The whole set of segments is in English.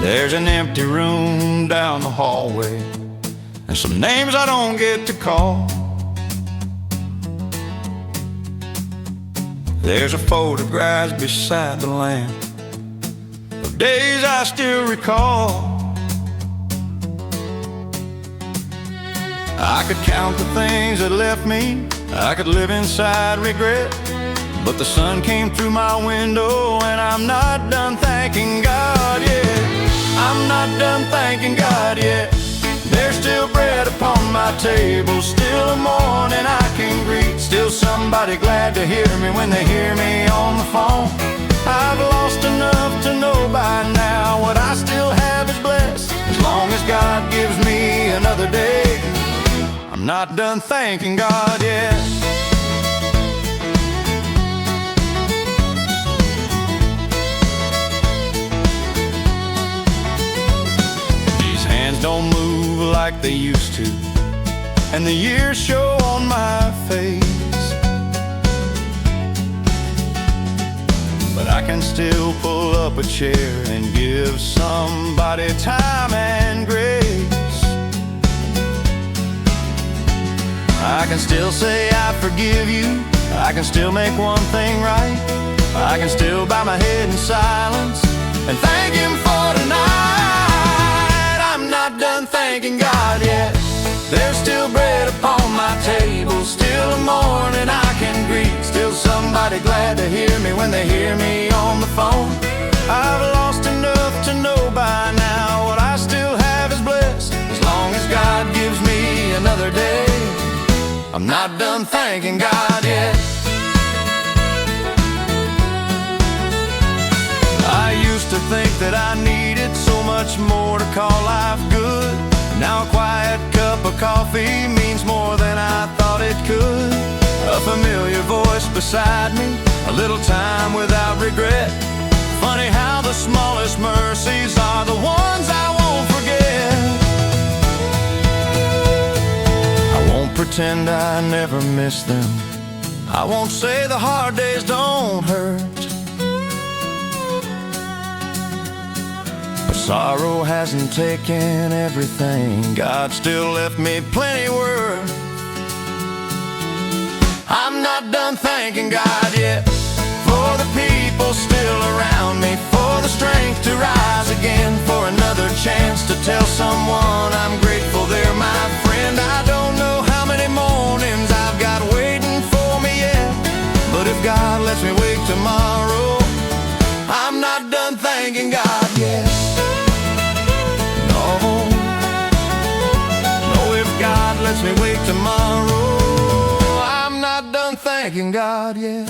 There's an empty room down the hallway, and some names I don't get to call. There's a photograph beside the lamp of days I still recall. I could count the things that left me, I could live inside regret, but the sun came through my window and I'm not done thanking God yet. I'm not done thanking God yet. There's still bread upon my table, still a morning I can greet, still somebody glad to hear me when they hear me on the phone. I've lost enough to know by now what I still have is blessed, as long as God gives me another day. I'm not done thanking God yet. These hands don't move like they used to, and the years show on my face, but I can still pull up a chair and give somebody time and grace. I can still say I forgive you, I can still make one thing right, I can still bow my head in silence and thank Him for tonight. I'm not done thanking God yet. There's still bread upon my table, still a morning I can greet, still somebody glad to hear me when they hear me on the phone. I've lost enough to know by now what I still have is blessed, as long as God gives me another day. I'm not done thanking God yet. I used to think that I needed so much more to call life good. Now a quiet cup of coffee means more than I thought it could. A familiar voice beside me, a little time without regret. Funny how the smallest mercies are the ones I won't forget. Pretend I never miss them, I won't say the hard days don't hurt, but sorrow hasn't taken everything, God still left me plenty worth. I'm not done thanking God yet, for the people still around me, for the strength to rise again, for another chance to tell someone I'm grateful they're my friend. I don't know how many mornings I've got waiting for me yet, but if God lets me wake tomorrow, I'm not done thanking God yet. No, no, if God lets me wake tomorrow, I'm not done thanking God yet.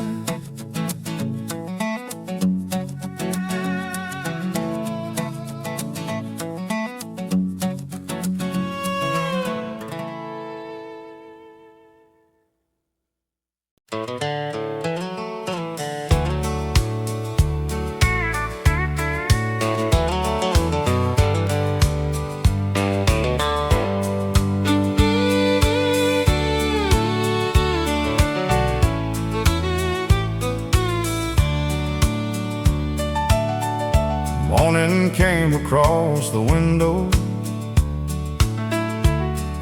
Morning came across the window,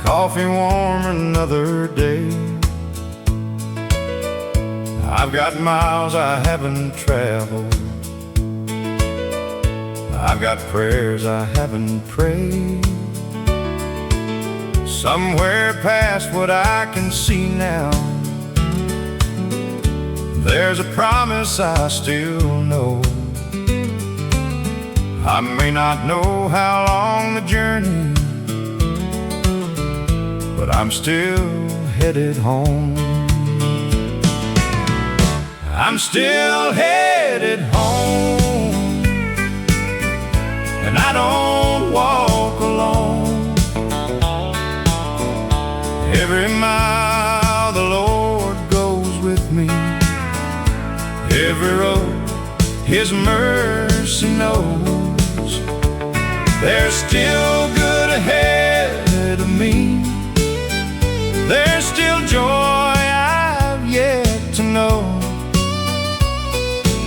coffee warm, another day. I've got miles I haven't traveled, I've got prayers I haven't prayed. Somewhere past what I can see now, there's a promise I still know. I may not know how long the journey, but I'm still headed home. I'm still headed home, and I don't walk alone. Every mile the Lord goes with me, every road His mercy knows. There's still good ahead of me, there's still joy I've yet to know.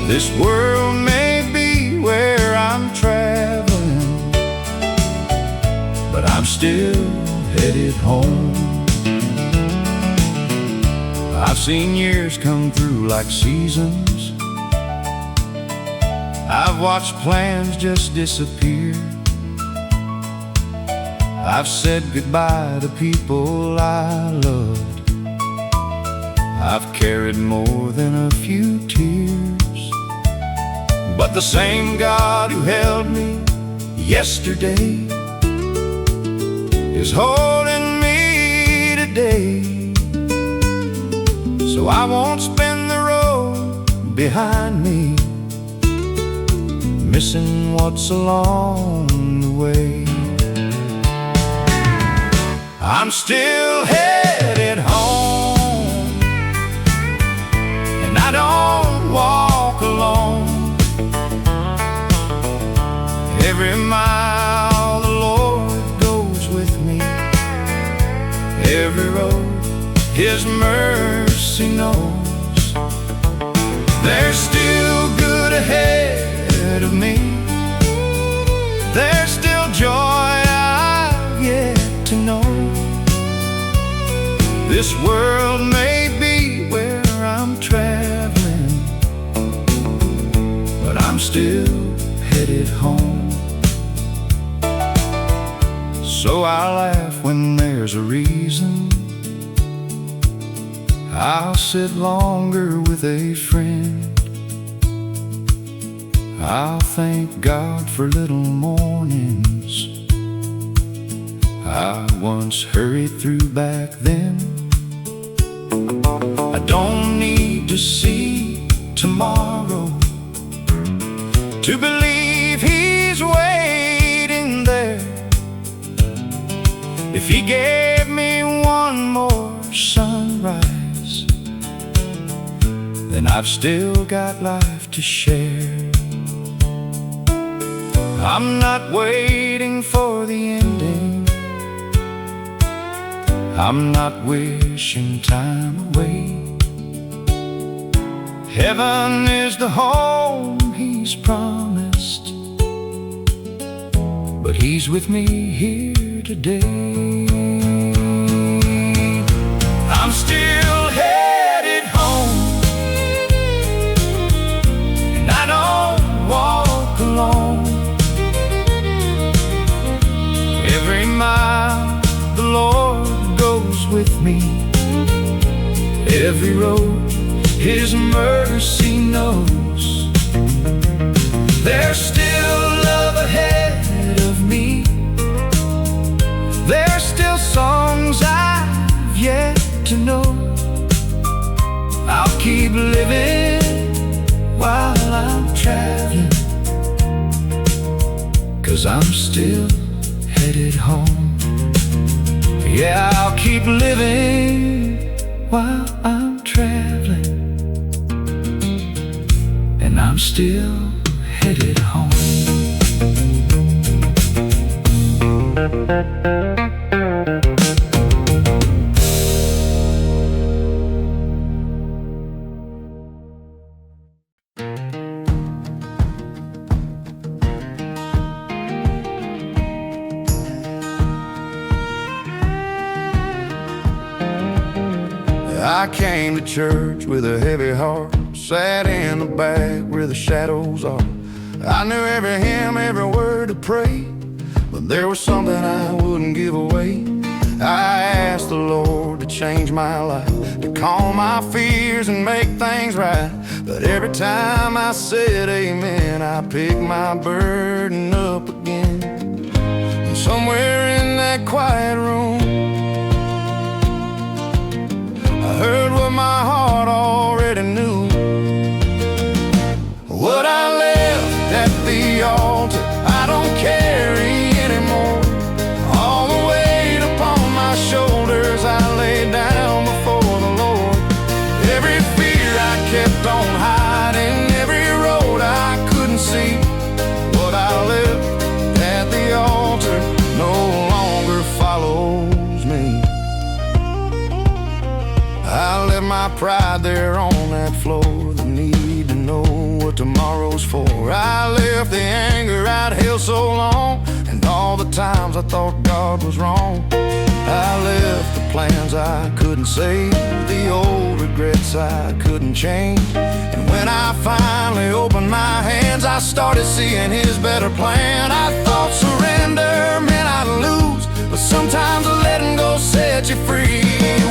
This world may be where I'm traveling, still headed home. I've seen years come through like seasons. I've watched plans just disappear. I've said goodbye to people I loved. I've carried more than a few tears. But the same God who held me yesterday is holding me today. So I won't spin the road behind me, missing what's along the way. I'm still headed home, and I don't walk alone. Every mile the Lord goes with me. Every road His mercy knows. There's still good ahead of me. There's still joy I've yet to know. This world may be where I'm traveling, but I'm still headed home. So I laugh when there's a reason. I'll sit longer with a friend. I'll thank God for little mornings I once hurried through back then. I don't need to see tomorrow to believe He's waiting there. If He gave me one more sunrise, then I've still got life to share. I'm not waiting for the ending. I'm not wishing time away. Heaven is the home He's promised, but He's with me here today. I'm still headed home, and I don't walk alone. Every mile the Lord goes with me. Every road His mercy knows. There's still love ahead of me. There's still songs I've yet to know. I'll keep living while I'm traveling, 'cause I'm still headed home. Yeah, I'll keep living while I'm traveling, and I'm still headed home. I came to church with a heavy heart, sat in the back where the shadows are. I knew every hymn, every word to pray, but there was something I wouldn't give away. I asked the Lord to change my life, to calm my fears and make things right. But every time I said amen, I picked my burden up again. And somewhere in that quiet room, I heard what my heart already knew. What I left at the altar, I don't carry anymore. All the weight upon my shoulders, I lay down before the Lord. Every fear I kept on hiding, every road I couldn't see, what I left at the altar no longer follows me. I left my pride there on that floor, the need to know what tomorrow's for. I left the anger I'd held so long, and all the times I thought God was wrong. I left the plans I couldn't save, the old regrets I couldn't change. And when I finally opened my hands, I started seeing His better plan. I thought surrender meant I'd lose, but sometimes letting go set you free.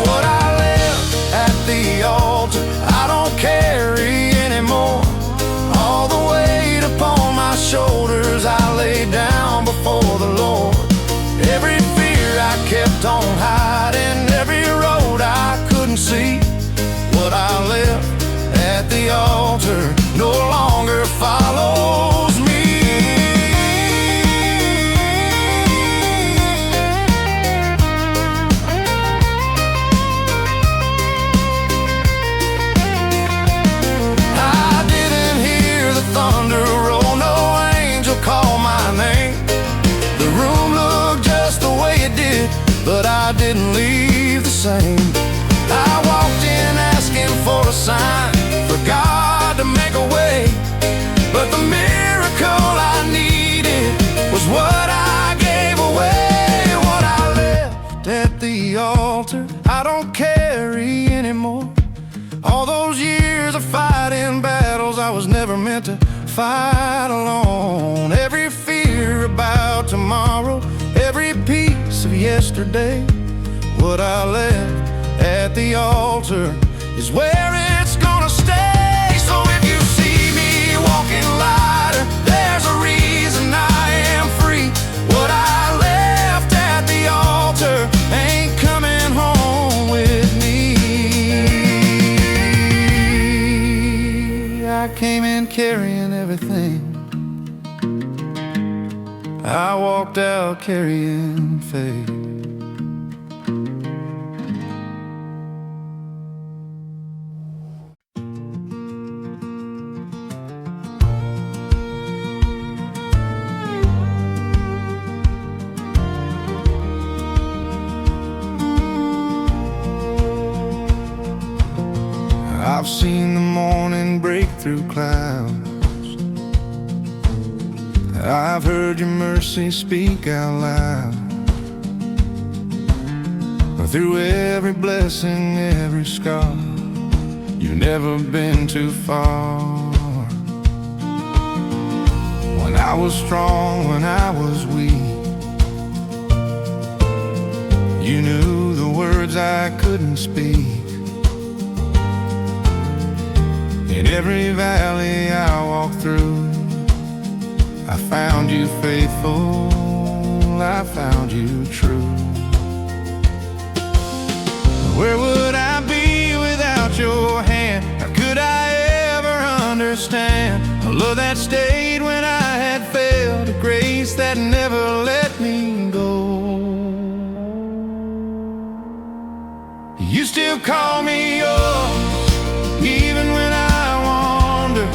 What I left at the altar, I don't carry anymore. All the weight upon my shoulders, I lay down before the Lord. Every fear I kept on hiding, every road I couldn't see, what I left at the altar no longer follows me. I didn't hear the thunder roll, no angel call my name. The room looked just the way it did, but I didn't leave the same. I walked in asking for a sign, for God to make a way, but the miracle I needed was what I gave away. What I left at the altar, I don't carry anymore. All those years of fighting battles I was never meant to fight alone. Every fear about tomorrow, every piece of yesterday, what I left at the altar is where it's gonna stay. So if you see me walking lighter, there's a reason I am free. What I left at the altar ain't coming home with me. I came in carrying everything, I walked out carrying faith. I've seen the morning break through clouds, I've heard your mercy speak out loud. Through every blessing, every scar, you've never been too far. When I was strong, when I was weak, you knew the words I couldn't speak. In every valley I walked through, I found you faithful, I found you true. Where would I be without your hand? How could I ever understand a love that stayed when I had failed, a grace that never let me go? You still call me yours, even when I wander.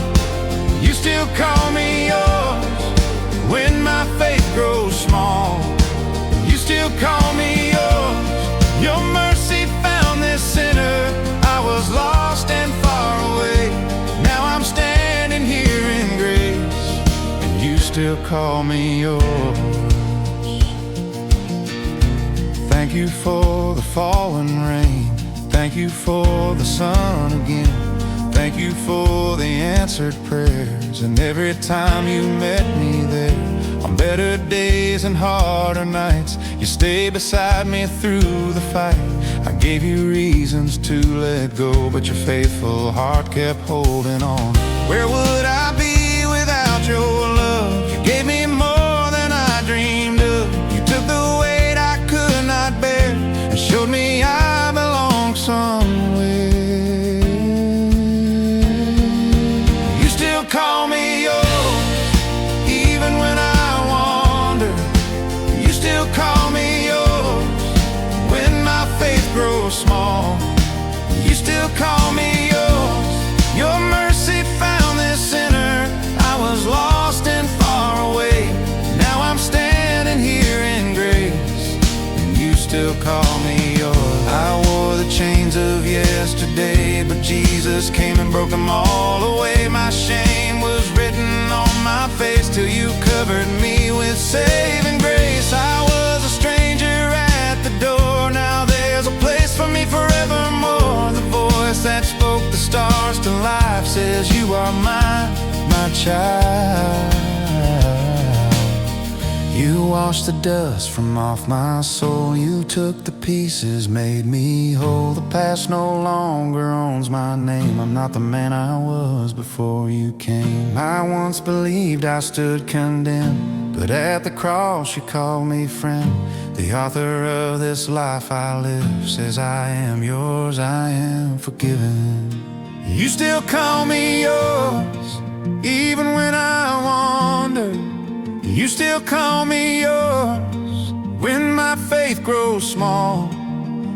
You still call me yours when my faith grows small. You still call me yours. Your mercy found this sinner. I was lost and far away. Now I'm standing here in grace, and you still call me yours. Thank you for the fallen rain. Thank you for the sun again. Thank you for the answered prayers. And every time you met me there, on better days and harder nights, you stayed beside me through the fight. I gave you reasons to let go, but your faithful heart kept holding on. Where would I be without your love? You gave me more than I dreamed of. You took the weight I could not bear and showed me I belong somewhere. You still call me yours, even when I wander. You still call me yours when my faith grows small. You still call me yours. Your mercy found this sinner. I was lost and far away. Now I'm standing here in grace, and you still call me yours. I wore the chains of yesterday, but Jesus came and broke them all away. My shame was written on my face till you covered me with saving grace. I was a stranger child. You washed the dust from off my soul. You took the pieces, made me whole. The past no longer owns my name. I'm not the man I was before you came. I once believed I stood condemned, but at the cross you called me friend. The author of this life I live says I am yours, I am forgiven. You still call me yours, even when I wander. You still call me yours when my faith grows small.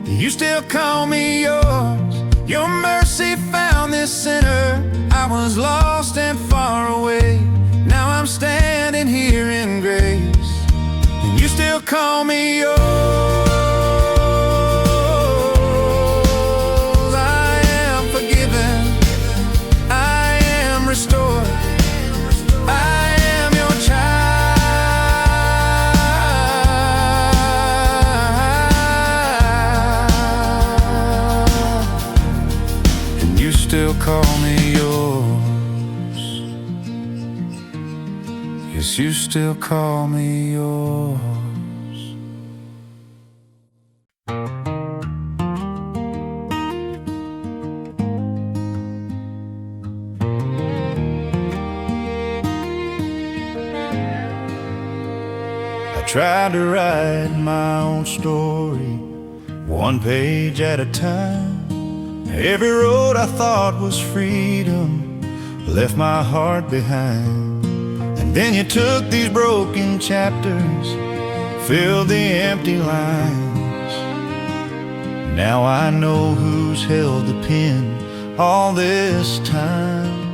You still call me yours. Your mercy found this sinner. I was lost and far away. Now I'm standing here in grace, and you still call me yours. I am forgiven, I am restored. Still call me yours. Yes, you still call me yours. I tried to write my own story, one page at a time. Every road I thought was freedom left my heart behind. And then you took these broken chapters, filled the empty lines. Now I know who's held the pen all this time.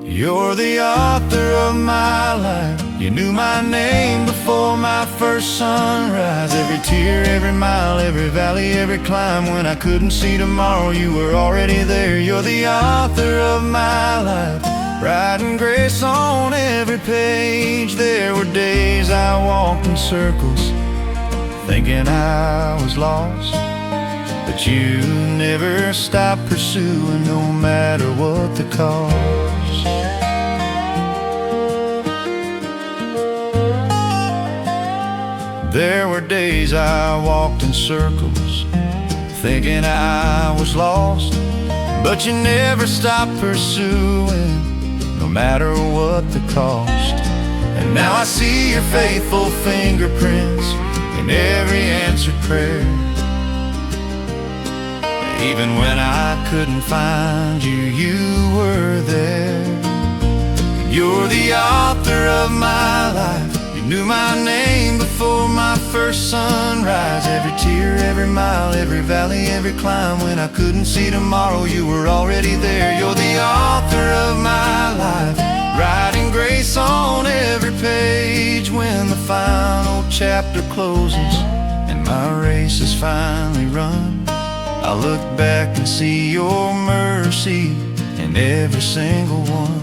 You're the author of my life. You knew my name before my first sunrise. Every tear, every mile, every valley, every climb. When I couldn't see tomorrow, you were already there. You're the author of my life, writing grace on every page. There were days I walked in circles, thinking I was lost, but you never stopped pursuing, no matter what the cost. There were days I walked in circles, thinking I was lost, but you never stopped pursuing, no matter what the cost. And now I see your faithful fingerprints in every answered prayer. Even when I couldn't find you, you were there. You're the author of my life. You knew my name before my first sunrise. Every tear, every mile, every valley, every climb. When I couldn't see tomorrow, you were already there. You're the author of my life, writing grace on every page. When the final chapter closes and my race is finally run, I look back and see your mercy in every single one.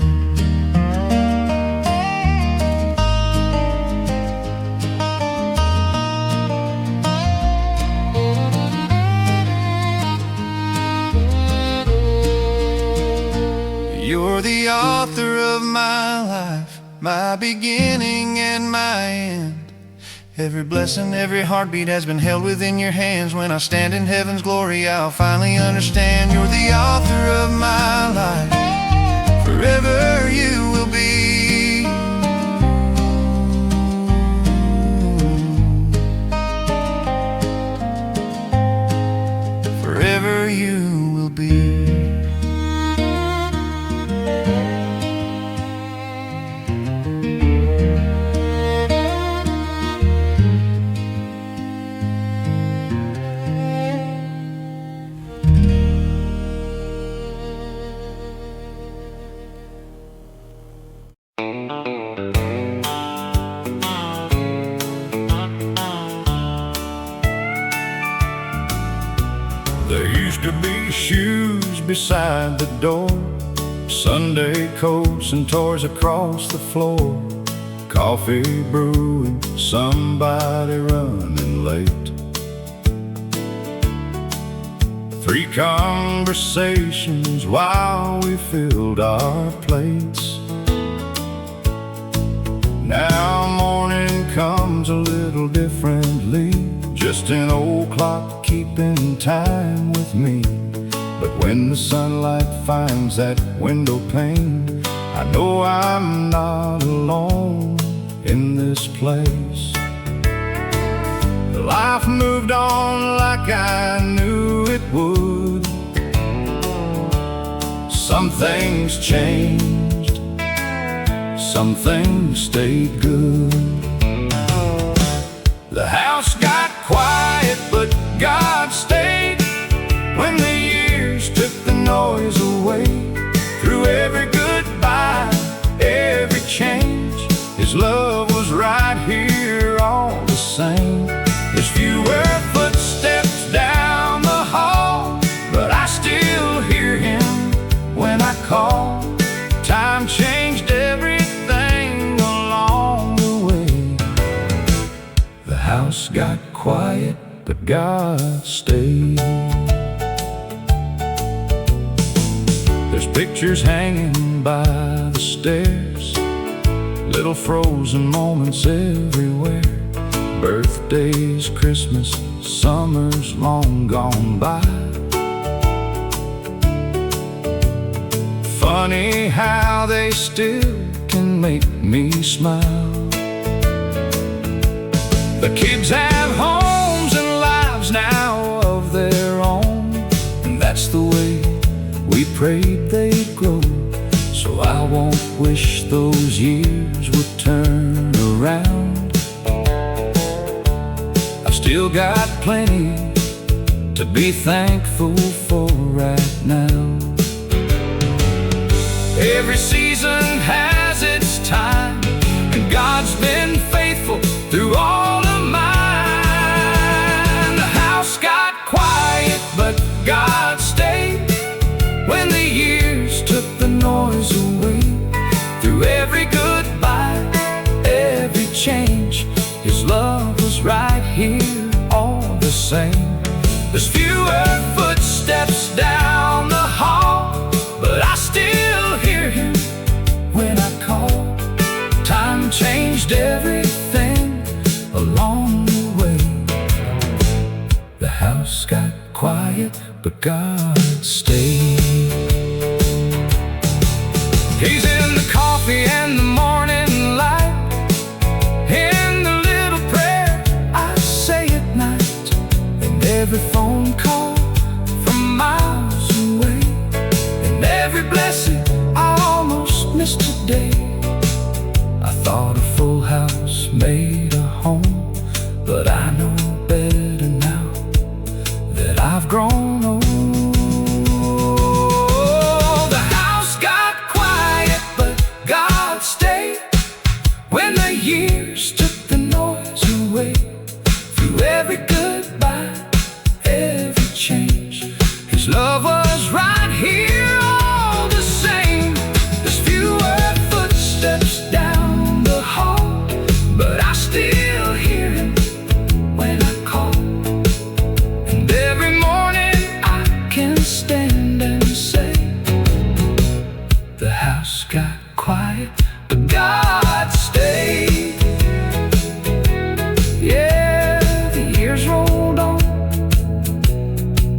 You're the author of my life, my beginning and my end. Every blessing, every heartbeat has been held within your hands. When I stand in heaven's glory, I'll finally understand. You're the author of my life, forever you will be. Forever you will be. There used to be shoes beside the door, Sunday coats and toys across the floor, coffee brewing, somebody running late, 3 conversations while we filled our plates. Now morning comes a little differently, just an old clock keeping time with me. But when the sunlight finds that window pane, I know I'm not alone in this place. Life moved on like I knew it would. Some things changed, some things stayed good. The house got quiet, but God stayed. When the years took the noise away, through every goodbye, every change, His love was right here all the same. There's fewer footsteps down the hall, but I still hear Him when I call. Time changed everything along the way. The house got quiet, but God stayed. There's pictures hanging by the stairs, little frozen moments everywhere. Birthdays, Christmas, summers long gone by. Funny how they still can make me smile. The kids have homes and lives now of their own, and that's the way we prayed they'd grow. So I won't wish those years would turn around. I've still got plenty to be thankful for right now. Every season has its time, and God's been faithful through all of mine. The house got quiet, but God stayed. When the years took the noise away, through every goodbye, every change, His love was right here all the same. There's fewer footsteps down the hall, but I still hear Him when I call. Time changed everything along the way. The house got quiet, but God stayed. He's in the coffee and the morning light, in the little prayer I say at night, and every phone call from miles away, and every blessing I almost missed today. I thought a full house made a home, but I know better now that I've grown old. The house got quiet, but God stayed. When the years took the noise away, through every goodbye, every change, His love was right here all the same. There's fewer footsteps down the hall, but I still hear Him when I call. And every morning I can stand and say, the house got quiet, but God stayed. Yeah, the years rolled on,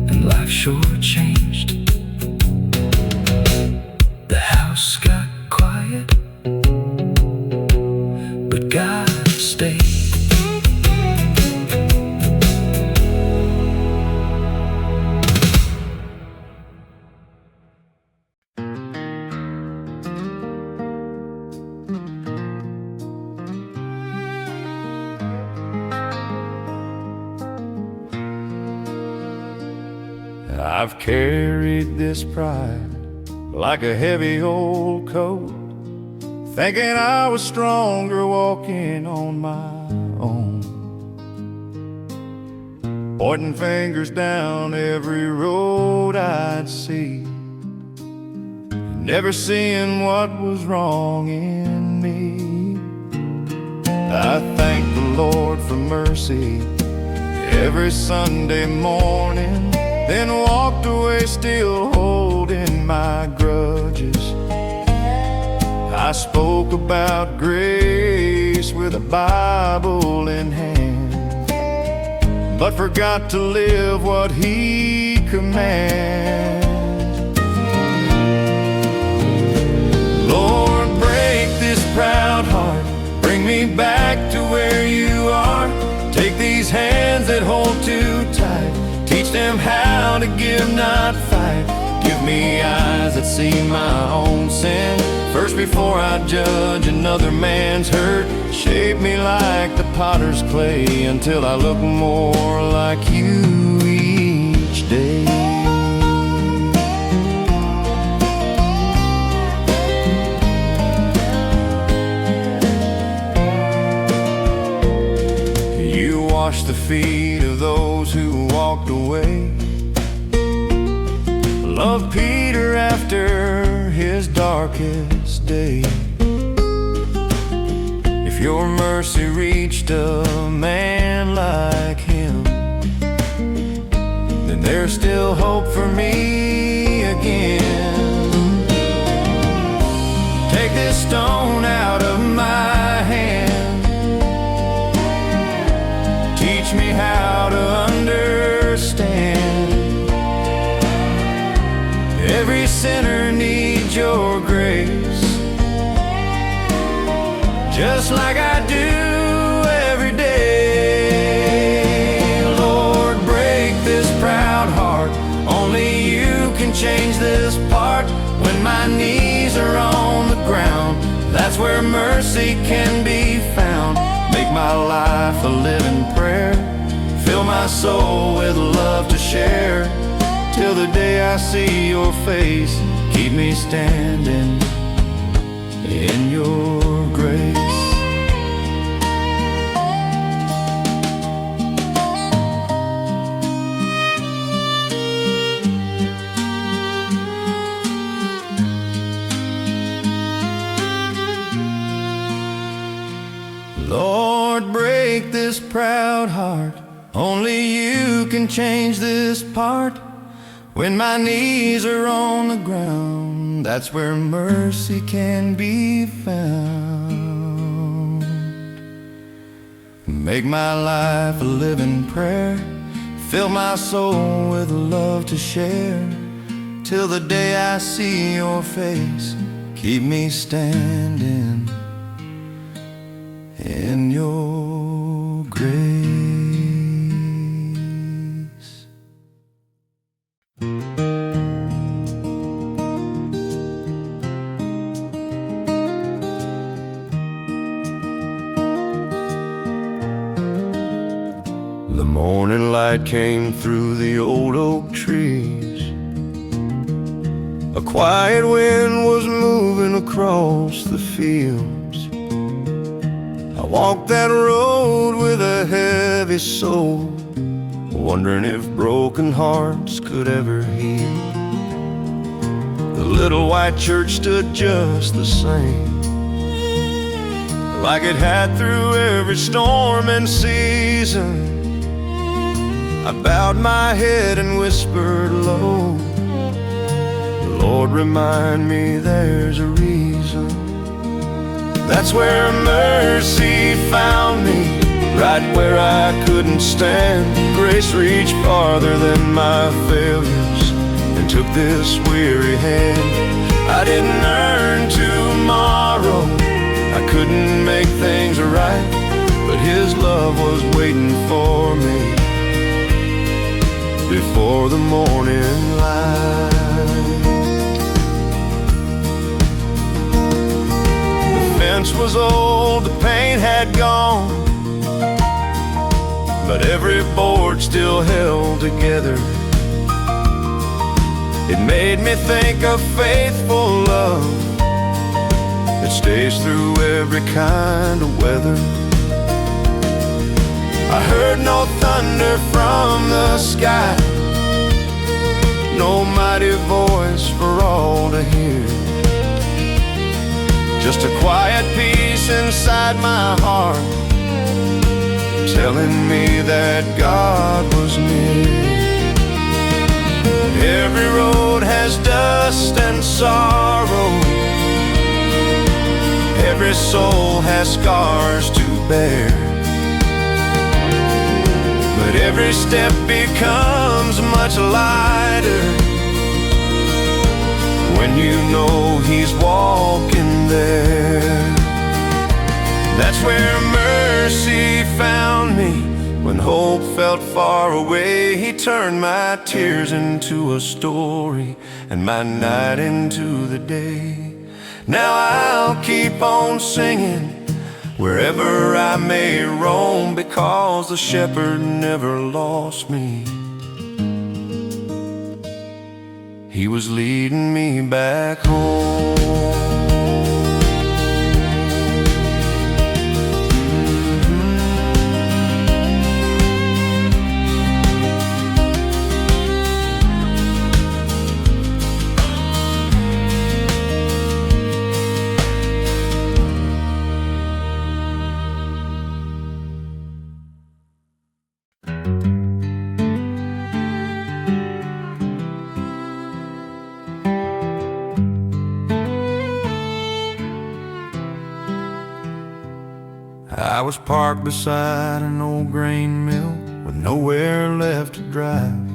and life sure changed. The house got quiet, but God stayed. I've carried this pride like a heavy old coat, thinking I was stronger walking on my own, pointing fingers down every road I'd see, never seeing what was wrong in me. I thank the Lord for mercy every Sunday morning, then walked away still holding my grudges. I spoke about grace face with a Bible in hand, but forgot to live what He commands. Lord, break this proud heart, bring me back to where You are. Take these hands that hold too tight, teach them how to give, not fight. Give me eyes that see my own sin first before I judge another man's hurt. Shape me like the potter's clay until I look more like You each day. You wash the feet of those who walked away. Love Peter after his darkest day. If Your mercy reached a man like him, then there's still hope for me again. Take this stone out of my hand, teach me how to understand. Every sinner needs Your grace, just like I do every day. Lord, break this proud heart, only You can change this part. When my knees are on the ground, that's where mercy can be found. Make my life a living prayer, fill my soul with love to share. Till the day I see Your face, keep me standing in Your grace. Lord, break this proud heart, only You can change this part. When my knees are on the ground, that's where mercy can be found. Make my life a living prayer, fill my soul with love to share. Till the day I see Your face, keep me standing in Your grace. The morning light came through the old oak trees. A quiet wind was moving across the fields. I walked that road with a heavy soul, wondering if broken hearts could ever heal. The little white church stood just the same, like it had through every storm and season. I bowed my head and whispered low, Lord, remind me there's a reason. That's where mercy found me, right where I couldn't stand. Grace reached farther than my failures and took this weary hand. I didn't earn tomorrow, I couldn't make things right, but His love was waiting for me before the morning light. The fence was old, the paint had gone, but every board still held together. It made me think of faithful love that stays through every kind of weather. I heard no thunder from the sky, no mighty voice for all to hear, just a quiet peace inside my heart, telling me that God was near. Every road has dust and sorrow, every Every soul has scars to bear, but every step becomes much lighter when you know He's walking there. That's where mercy found me. When hope felt far away, He turned my tears into a story and my night into the day. Now I'll keep on singing wherever I may roam, because the shepherd never lost me. He was leading me back home. I was parked beside an old grain mill with nowhere left to drive.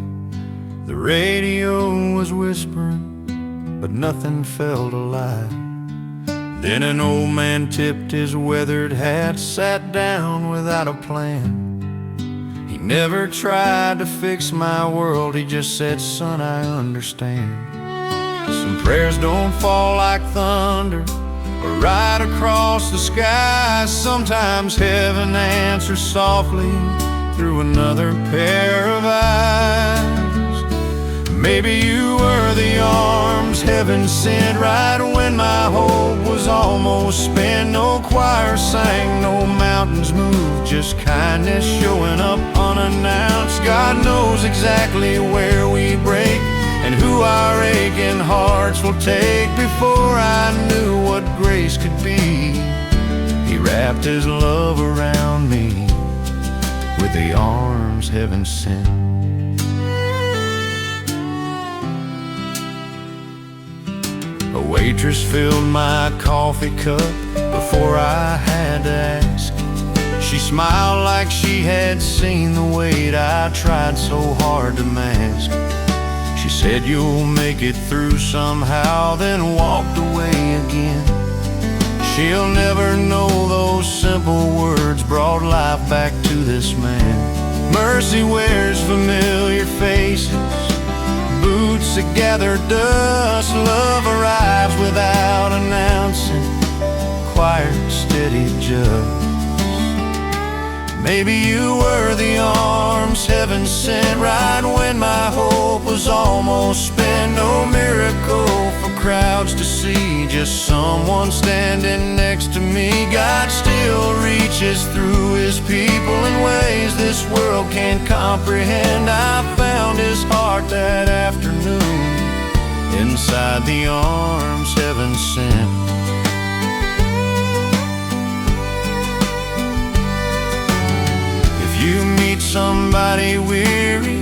The radio was whispering, but nothing felt alive. Then an old man tipped his weathered hat, sat down without a plan. He never tried to fix my world, he just said, "Son, I understand. Some prayers don't fall like thunder or right across the sky. Sometimes heaven answers softly through another pair of eyes. Maybe you were the arms heaven sent right when my hope was almost spent. No choir sang, no mountains moved, just kindness showing up unannounced. God knows exactly where we break and who our aching hearts will take. Before I knew what grace could be, He wrapped His love around me with the arms heaven sent. A waitress filled my coffee cup before I had to ask. She smiled like she had seen the weight I tried so hard to mask. She said, "You'll make it through somehow," then walked away again. She'll never know those simple words brought life back to this man. Mercy wears familiar faces, boots that gather dust. Love arrives without announcing, quiet, steady just. Maybe you were the arms heaven sent right when my hope was almost spent. No miracle for crowds to see, just someone standing next to me. God still reaches through His people in ways this world can't comprehend. I found His heart that afternoon inside the arms heaven sent. You meet somebody weary,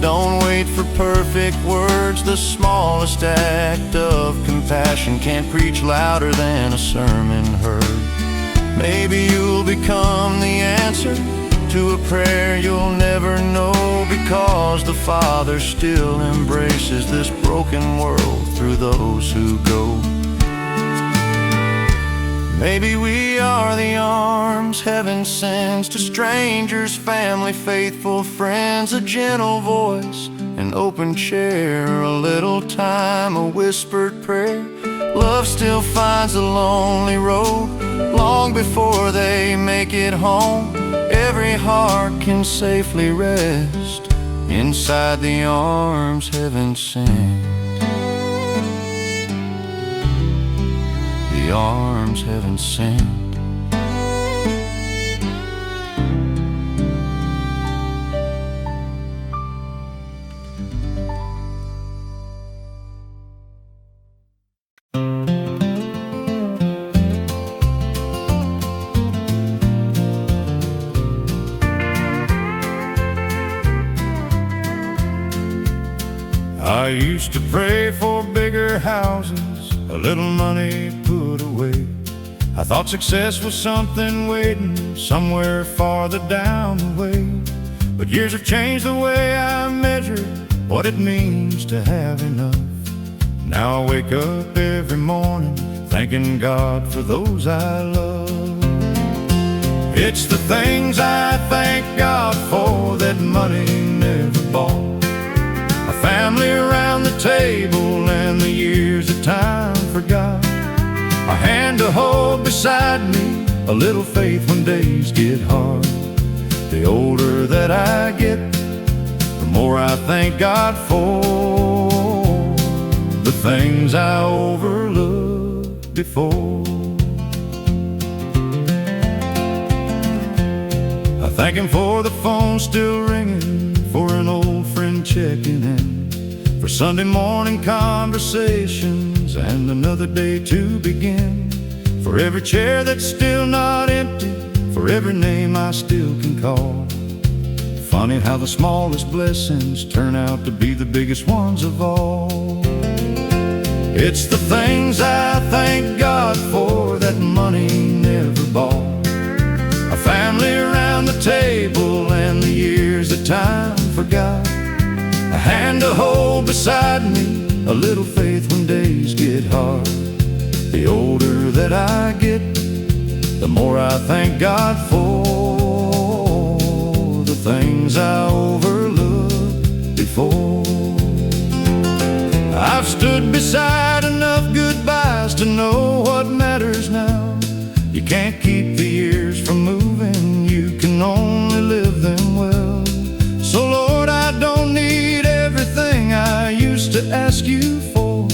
don't wait for perfect words. The smallest act of compassion can't preach louder than a sermon heard. Maybe you'll become the answer to a prayer you'll never know, because the Father still embraces this broken world through those who go. Maybe we are the arms heaven sends to strangers, family, faithful friends. A gentle voice, an open chair, a little time, a whispered prayer. Love still finds a lonely road long before they make it home. Every heart can safely rest inside the arms heaven sent. The arms heaven sent. I used to pray for bigger houses, a little money put away, I thought success was something waiting somewhere farther down the way, but years have changed the way I measure what it means to have enough. Now I wake up every morning thanking God for those I love. It's the things I thank God for that money never bought. A family around the table and the years that time forgot. A hand to hold beside me, a little faith when days get hard. The older that I get, the more I thank God for the things I overlooked before. I thank Him for the phone still ringing, for an old friend checking in, for Sunday morning conversations and another day to begin, for every chair that's still not empty, for every name I still can call. Funny how the smallest blessings turn out to be the biggest ones of all. It's the things I thank God for that money never bought. A family around the table and the years that time forgot. A hand to hold beside me, a little faith when days get hard. The older that I get, the more I thank God for the things I overlooked before. I've stood beside enough goodbyes to know what matters now. You can't keep the years from moving, you can only live them well. So Lord, I don't need everything I used to ask you for.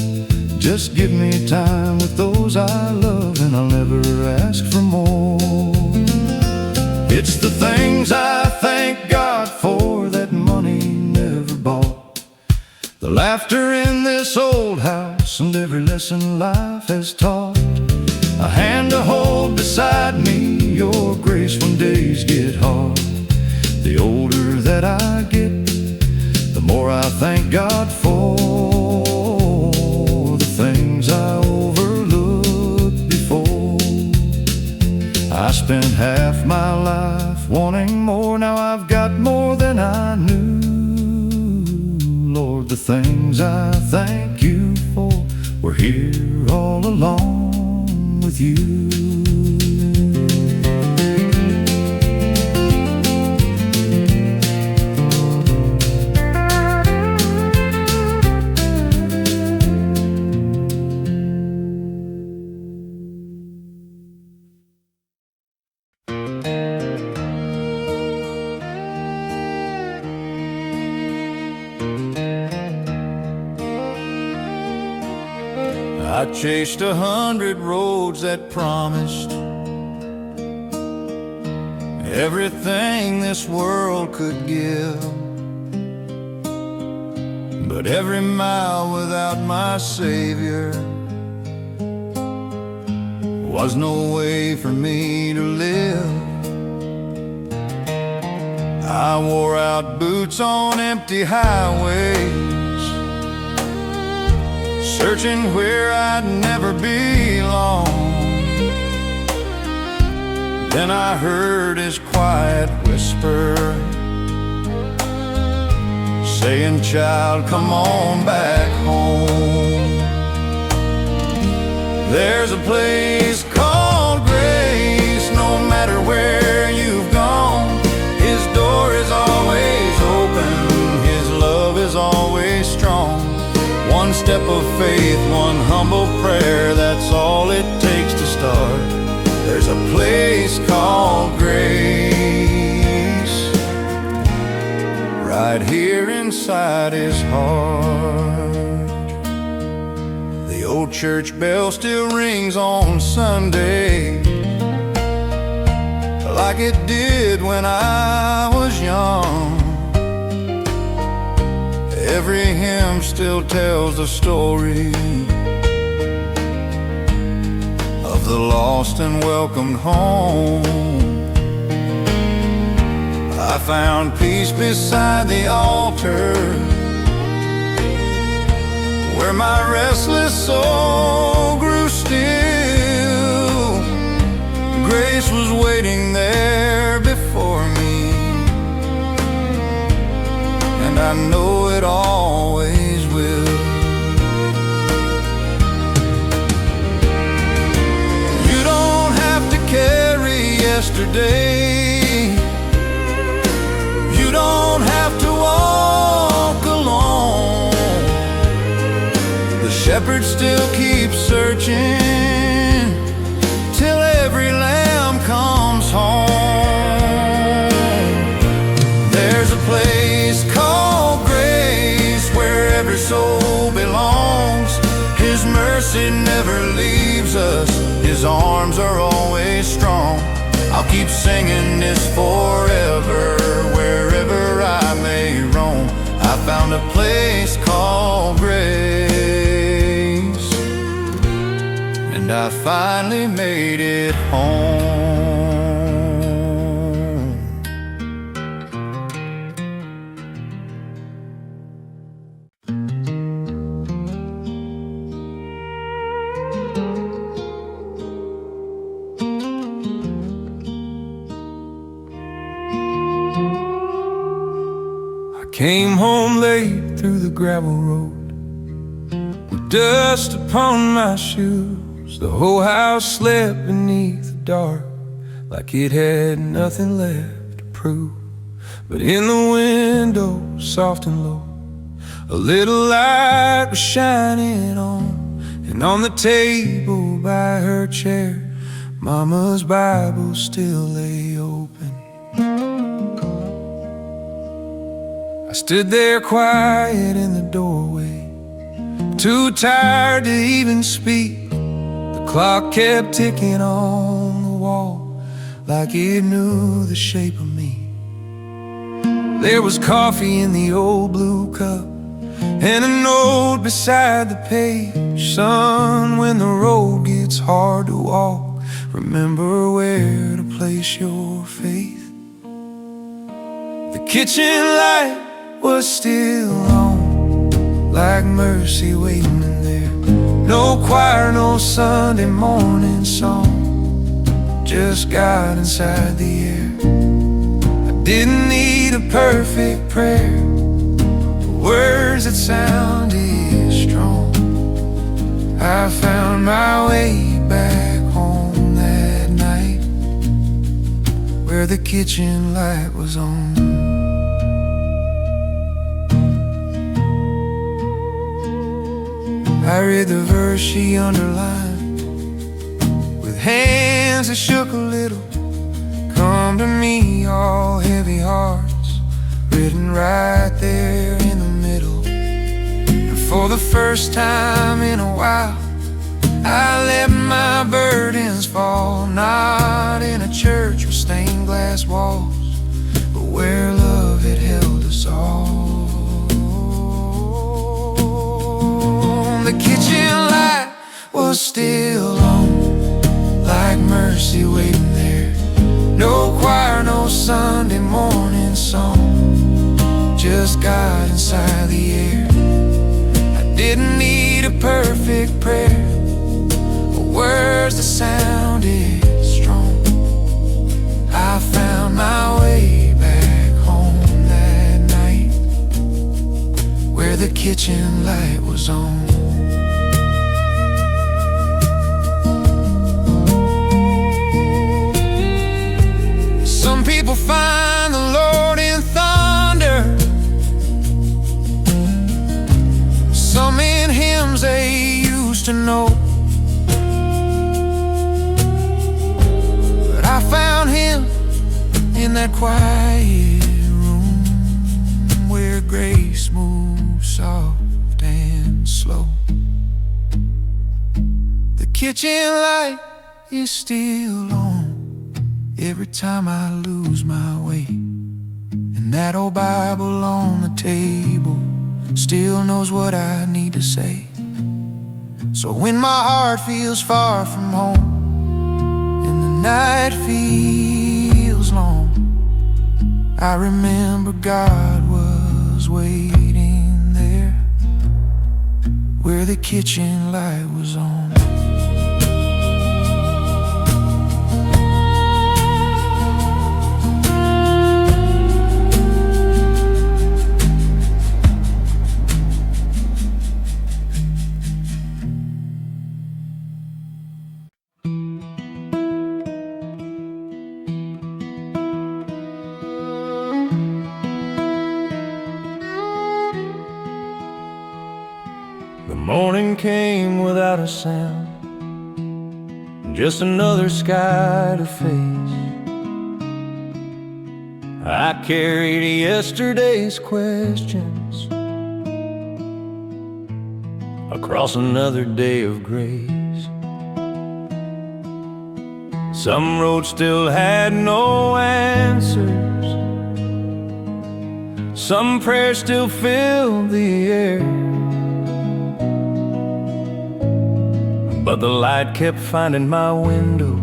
Just give me time with those I love and I'll never ask for more. It's the things I thank God for that money never bought. The laughter in this old house and every lesson life has taught. A hand to hold beside me, your grace when days get hard. The older that I get, the more I thank God for the things I overlooked before. I spent half my life wanting more, now I've got more than I knew. Lord, the things I thank you for were here all along with you. I chased 100 roads that promised everything this world could give, but every mile without my Savior was no way for me to live. I wore out boots on empty highways, searching where I'd never belong. Then I heard His quiet whisper saying, "Child, come on back home. There's a place called grace, no matter where you've gone. His door is always open, His love is always strong. One step of faith, one humble prayer, that's all it takes to start. There's a place called grace, right here inside His heart. The old church bell still rings on Sunday, like it did when I was young. Every hymn still tells the story of the lost and welcomed home. I found peace beside the altar, where my restless soul grew still. and I know it always will. You don't have to carry yesterday. You don't have to walk alone. The shepherd still keeps searching till every lamb comes home. There's a place called grace where every soul belongs. His mercy never leaves us, His arms are always strong. I'll keep singing this forever, wherever I may roam. I found a place called grace, and I finally made it home. Came home late through the gravel road, with dust upon my shoes. The whole house slept beneath the dark, like it had nothing left to prove. But in the window, soft and low, a little light was shining on. And on the table by her chair, Mama's Bible still lay open. I stood there quiet in the doorway, too tired to even speak. The clock kept ticking on the wall, like it knew the shape of me. There was coffee in the old blue cup, and a note beside the page. Son, when the road gets hard to walk, remember where to place your faith. The kitchen light was still on, like mercy waiting in there. No choir, no Sunday morning song, just God inside the air. I didn't need a perfect prayer, words that sounded strong. I found my way back home that night, where the kitchen light was on. I read the verse she underlined, with hands that shook a little. Come to me, all heavy hearts, written right there in the middle. And for the first time in a while, I let my burdens fall. Not in a church with stained glass walls, but where love had held us all. The kitchen light was still on, like mercy waiting there. No choir, no Sunday morning song, just God inside the air. I didn't need a perfect prayer, or words that sounded strong. I found my way back home that night, where the kitchen light was on. Some people find the Lord in thunder, some in hymns they used to know. But I found him in that quiet room, where grace moves soft and slow. The kitchen light is still on every time I lose my way, and that old Bible on the table still knows what I need to say. So when my heart feels far from home, and the night feels long, I remember God was waiting there, where the kitchen light was on. The morning came without a sound, just another sky to face. I carried yesterday's questions across another day of grace. Some roads still had no answers, some prayers still filled the air, but the light kept finding my window,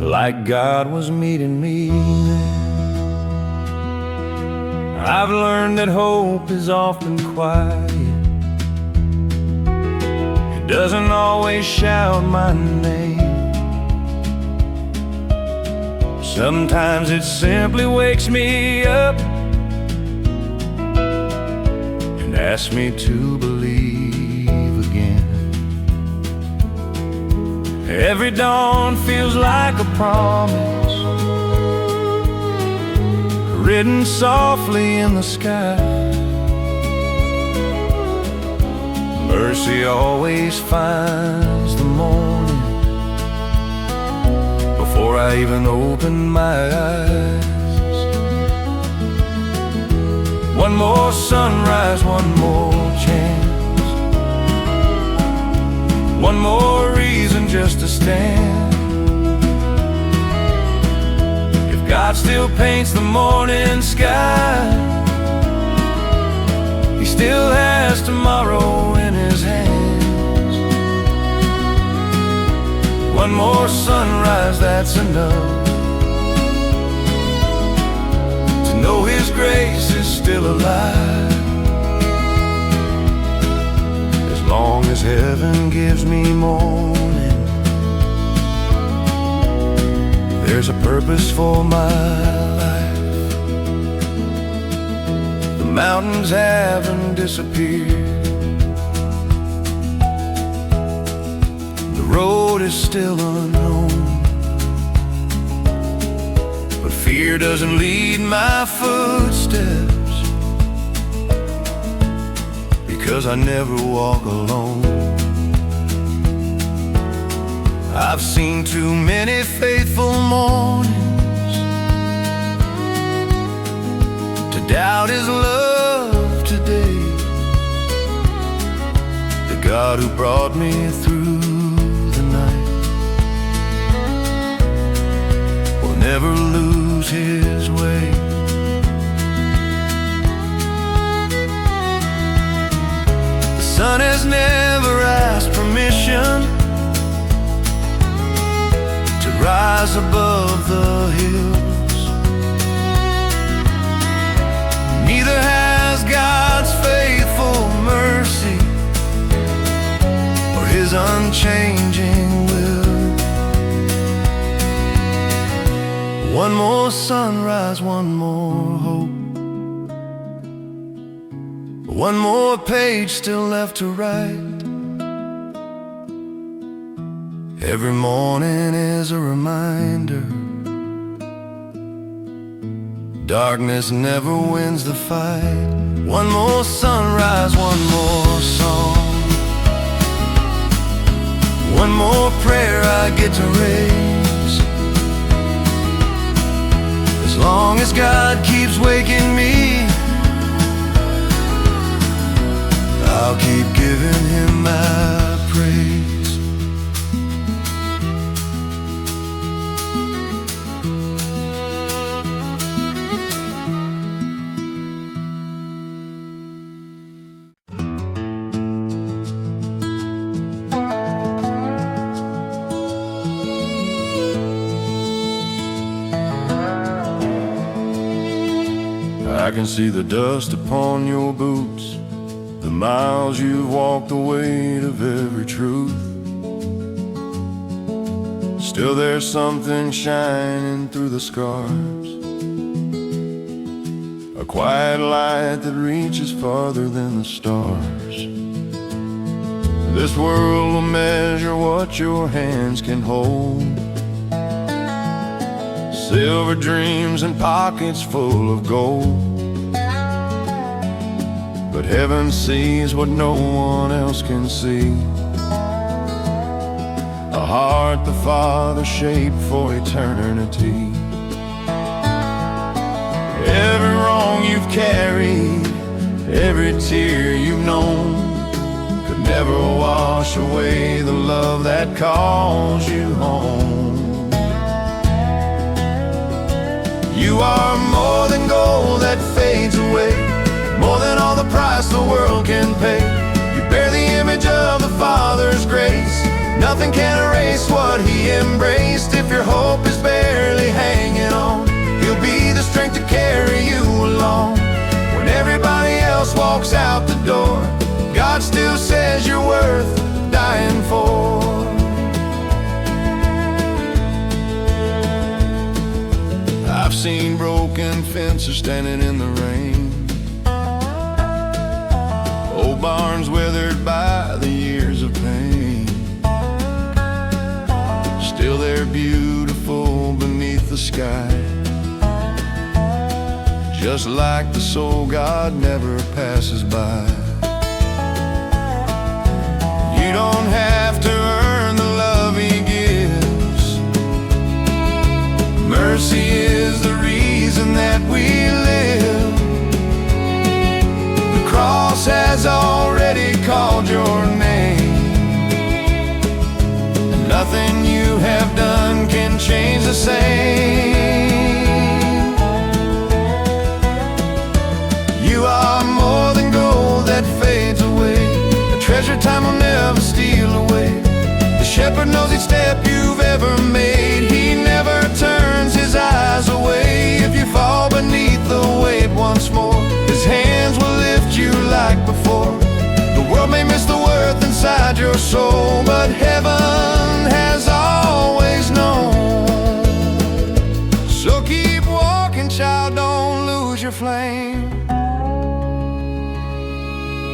like God was meeting me there. I've learned that hope is often quiet. It doesn't always shout my name. Sometimes it simply wakes me up and asks me to believe again. Every dawn feels like a promise, written softly in the sky. Mercy always finds the morning before I even open my eyes. One more sunrise, one more chance, one more reason just to stand. If God still paints the morning sky, He still has tomorrow in His hands. One more sunrise, that's enough to know His grace is still alive. As long as heaven gives me morning, there's a purpose for my life. The mountains haven't disappeared, the road is still unknown, but fear doesn't lead my footsteps, because I never walk alone. I've seen too many faithful mornings to doubt His love today. The God who brought me through the night will never lose His way. The sun has never asked permission to rise above the hills. Neither has God's faithful mercy or His unchanging will. One more sunrise, one more hope, one more page still left to write. Every morning is a reminder, darkness never wins the fight. One more sunrise, one more song, one more prayer I get to raise. As long as God keeps waking me, I'll keep giving Him my praise. I can see the dust upon your boots, the miles you've walked, the weight of every truth. Still there's something shining through the scars, a quiet light that reaches farther than the stars. This world will measure what your hands can hold, silver dreams and pockets full of gold. but heaven sees what no one else can see. A heart the Father shaped for eternity. Every wrong you've carried, every tear you've known, could never wash away the love that calls you home. You are more than gold that fades away, more than all the price the world can pay. You bear the image of the Father's grace. Nothing can erase what He embraced. If your hope is barely hanging on, He'll be the strength to carry you along. When everybody else walks out the door, God still says you're worth dying for. I've seen broken fences standing in the rain, old barns withered by the years of pain. Still they're beautiful beneath the sky, just like the soul God never passes by. You don't have to earn the love He gives. Mercy is the reason that we live. The cross has already called your name. Nothing you have done can change the same. You are more than gold that fades away, a treasure time will never steal away. The shepherd knows each step you've ever made. He never turns His eyes away. If you fall beneath the weight once more, His hands will lift you like before. The world may miss the worth inside your soul, but heaven has always known. So keep walking, child, don't lose your flame.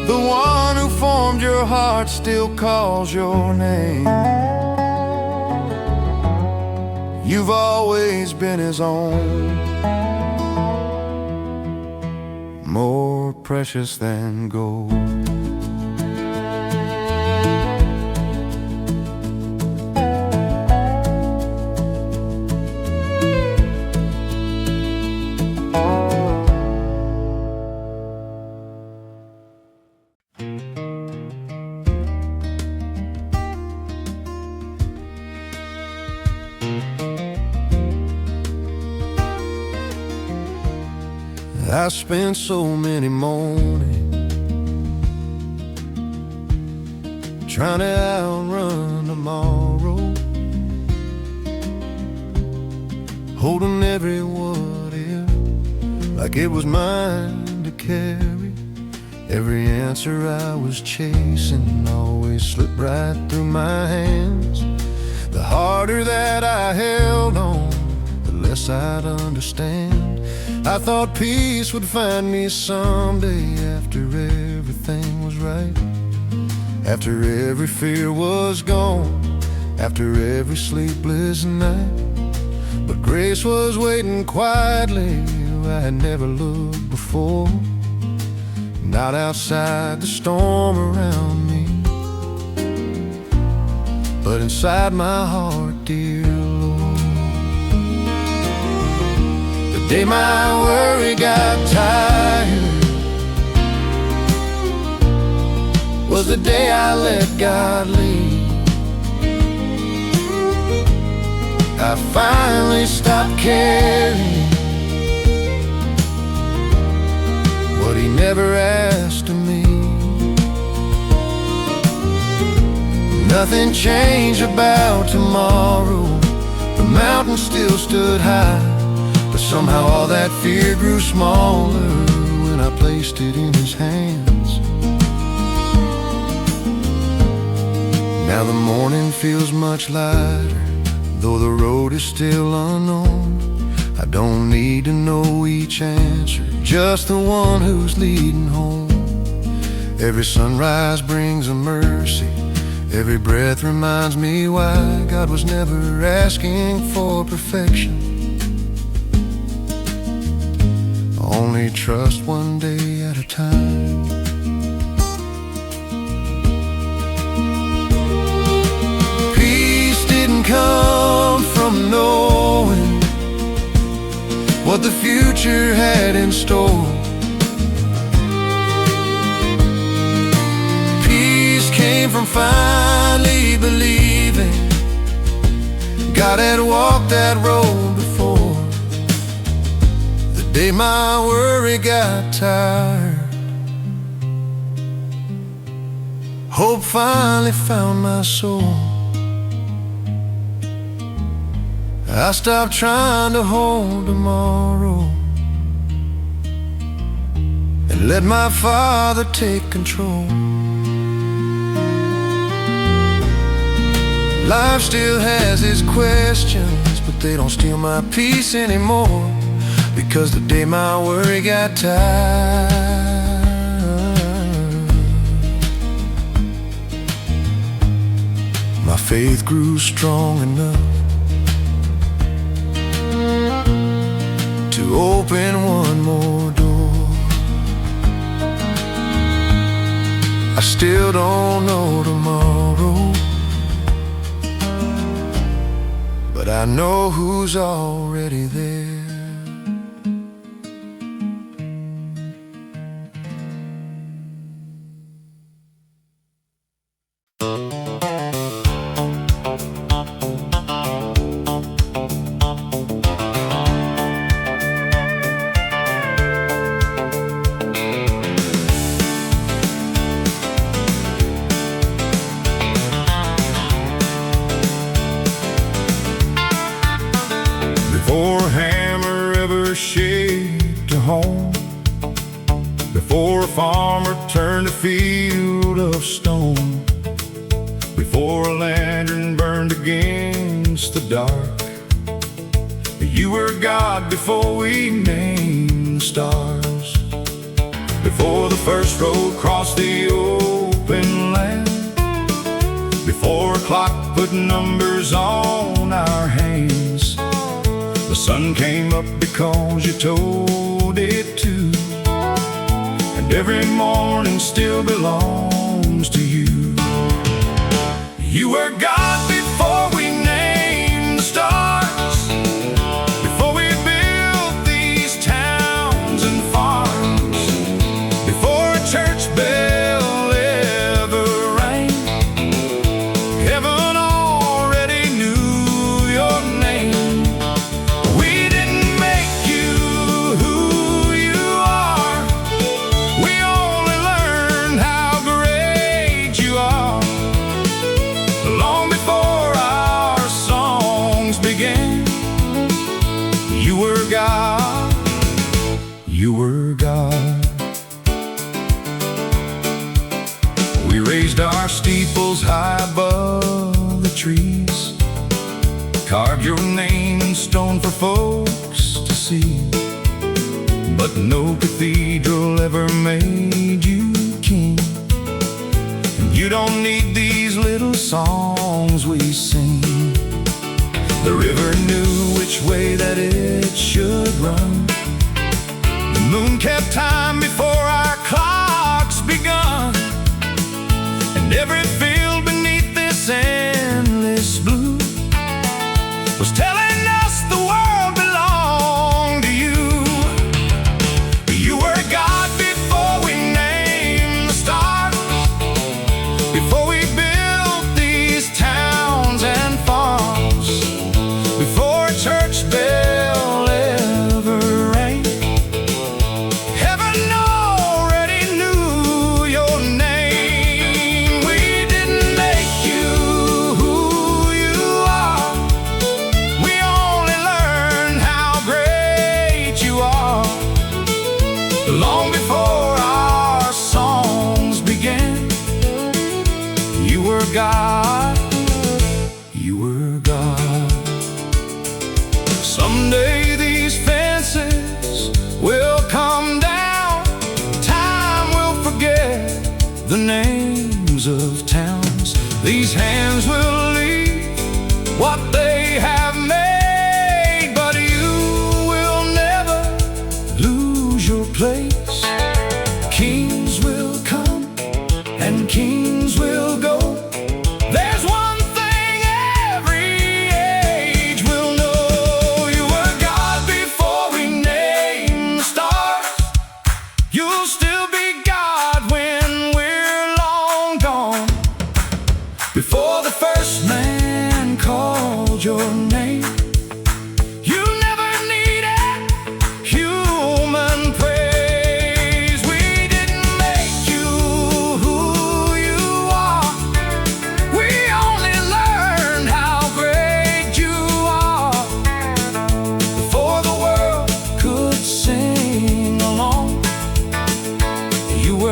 The one who formed your heart still calls your name. You've always been His own, more precious than gold. I spent so many mornings trying to outrun tomorrow, holding every what if like it was mine to carry. Every answer I was chasing always slipped right through my hands. The harder that I held on, the less I'd understand. I thought peace would find me someday after everything was right, after every fear was gone, after every sleepless night. But grace was waiting quietly where I had never looked before, not outside the storm around me, but inside my heart, dear Lord. The day my worry got tired was the day I let God lead. I finally stopped caring what He never asked of me. Nothing changed about tomorrow. The mountain still stood high, but somehow all that fear grew smaller when I placed it in His hands. Now the morning feels much lighter, though the road is still unknown. I don't need to know each answer, just the one who's leading home. Every sunrise brings a mercy, every breath reminds me why God was never asking for perfection. Only trust one day at a time. future had in store. Peace came from finally believing God had walked that road before. The day my worry got tired, hope finally found my soul. I stopped trying to hold tomorrow and let my Father take control. Life still has its questions, but they don't steal my peace anymore, because the day my worry got tired, my faith grew strong enough to open one more door. I still don't know tomorrow, but I know who's already there. Before a hammer ever shaped a home, before a farmer turned a field of stone, before a lantern burned against the dark, you were God before we named the stars. Before the first road crossed the open land, before a clock put numbers on our hands, the sun came up because you told it to, and every morning still belongs to you. You were God before we named the stars, before we built these towns and farms, before a church bell ever rang. Heaven already knew your name. We didn't make you who you are, we only learned how great you are. Long before our songs began, you were God, you were God. We raised our steeples high above the trees, carved your name in stone for folks to see, but no cathedral ever made you king. And you don't need these little songs we sing. The river knew which way that it should run. The moon kept time before our clocks begun. And every field beneath this endless blue was telling us the world belonged to you. You were God before we named the stars, before we built these towns and farms, before a church bell ever rang. Heaven already knew your name. We didn't make you who you are, we only learned how great you are. Long before our songs began, you were God, you were God. Someday these fences will come down, time will forget the names of towns. These hands will leave what they have made, but you will never lose your place. Kings will come and kings will go. There's one thing every age will know. You were God before we named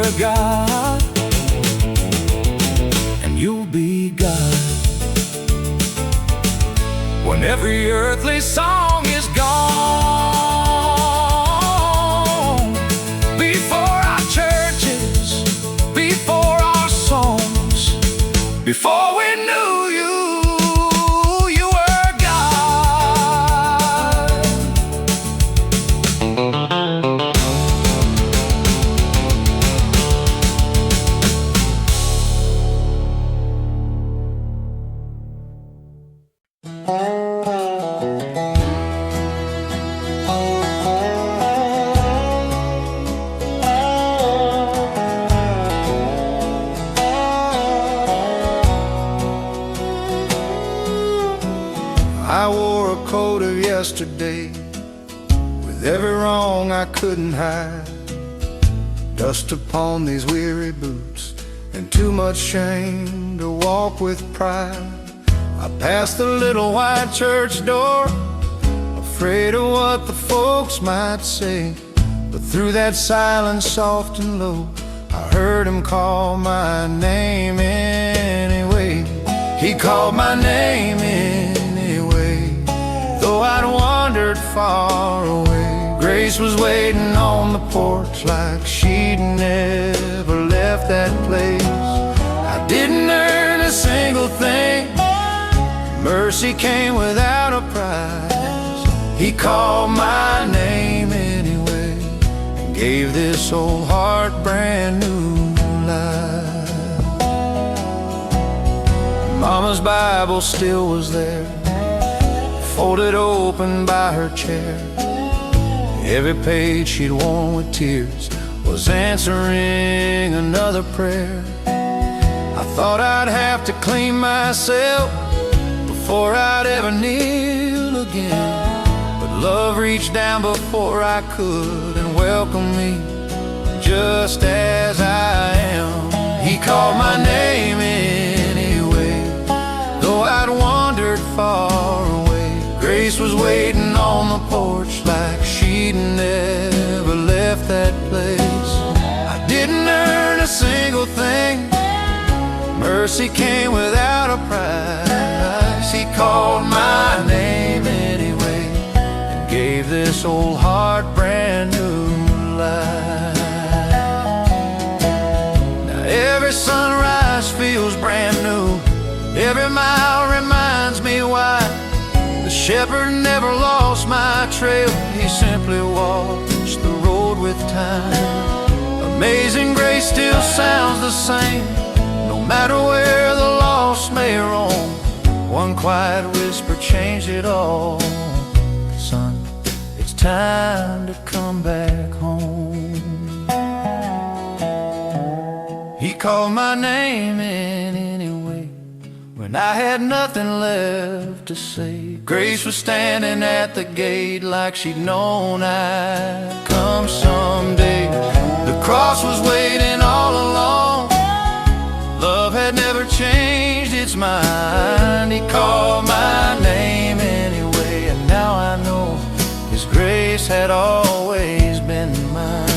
a God, and you'll be God. When every earthly song is gone, before our churches, before our songs, before we knew you, you were God. I wore a coat of yesterday with every wrong I couldn't hide. Dust upon these weary boots and too much shame to walk with pride. I passed the little white church door, afraid of what the folks might say. But through that silence soft and low, I heard him call my name anyway. He called my name anyway. Though I'd wandered far away, Grace was waiting on the porch like she'd never left that place. I didn't earn a single thing, mercy came without a prize. He called my name anyway and gave this old heart brand new life. Mama's Bible still was there, folded open by her chair. Every page she'd worn with tears was answering another prayer. I thought I'd have to clean myself before I'd ever kneel again, but love reached down before I could and welcomed me just as I am. He called my name anyway, though I'd wandered far away. Grace was waiting on the porch like she'd never left that place. I didn't earn a single thing, mercy came without a prize. He called my name anyway and gave this old heart brand new life. Now every sunrise feels brand new, every mile reminds me why the shepherd never lost my trail. He simply watched the road with time. Amazing grace still sounds the same, no matter where the lost may roam. One quiet whisper changed it all. Son, it's time to come back home. He called my name in anyway when I had nothing left to say. Grace was standing at the gate like she'd known I'd come someday. The cross was waiting all along, love had never changed its mind. He called my name anyway, and now I know His grace had always been mine.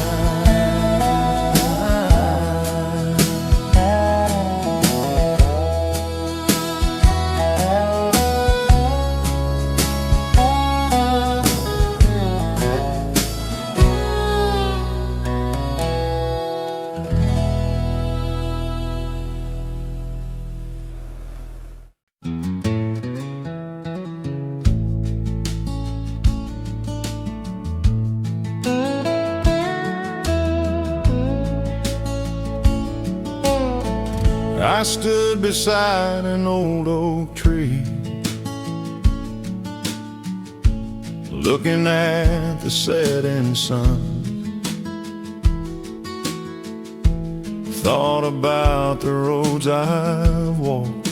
I stood beside an old oak tree, looking at the setting sun. Thought about the roads I've walked,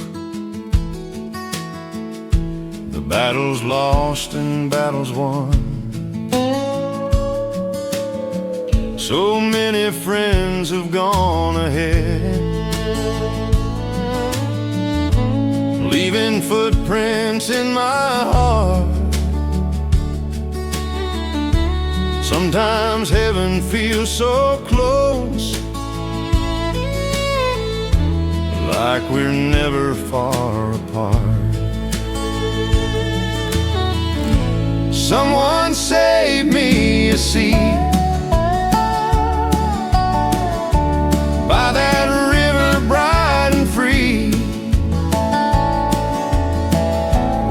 the battles lost and battles won. So many friends have gone ahead, leaving footprints in my heart. Sometimes heaven feels so close, like we're never far apart. Someone save me a seat by that river bright and free,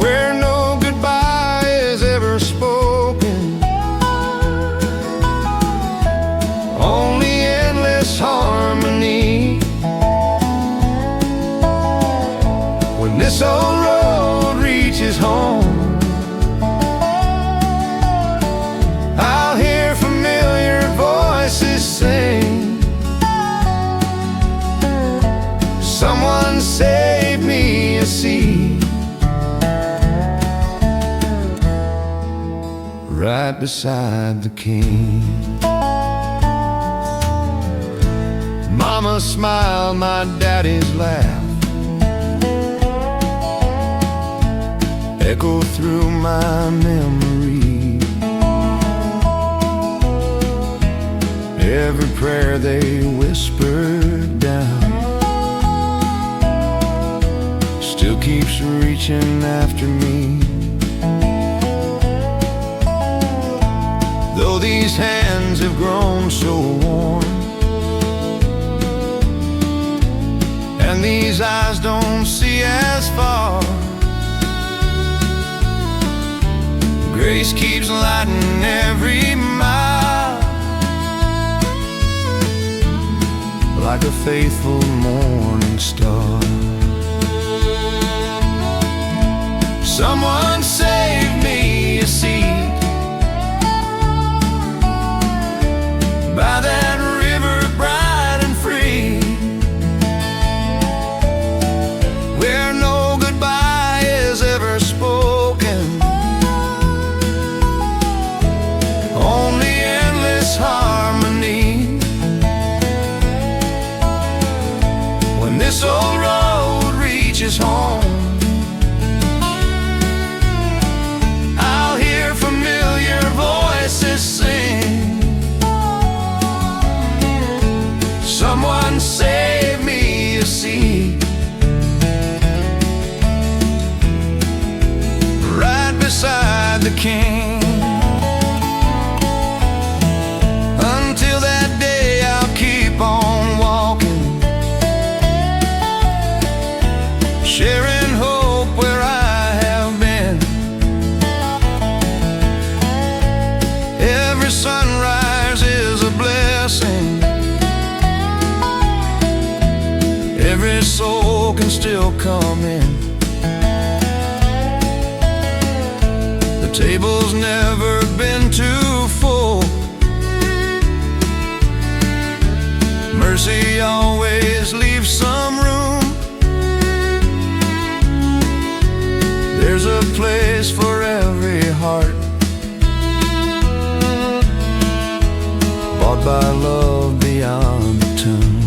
where no goodbye is ever spoken, only endless harmony. When this old road reaches home, I'll hear familiar voices sing, someone save me a seat right beside the King. Mama smiled, my daddy's laugh echo through my memory. Every prayer they whispered down still keeps reaching after me. Though these hands have grown so warm, and these eyes don't see as far, grace keeps lighting every mile, like a faithful morning star. Someone save me a seat by that river bright and free, where no goodbye is ever spoken, only endless harmony. When this old road reaches home, I'll hear familiar voices sing, someone save me a seat right beside the King. Until that day I'll keep on walking, sharing hope where I have been. Every sunrise is a blessing, every soul can still come in. The table's never been too full, mercy always leaves some room. There's a place for every heart, bought by love beyond the tomb.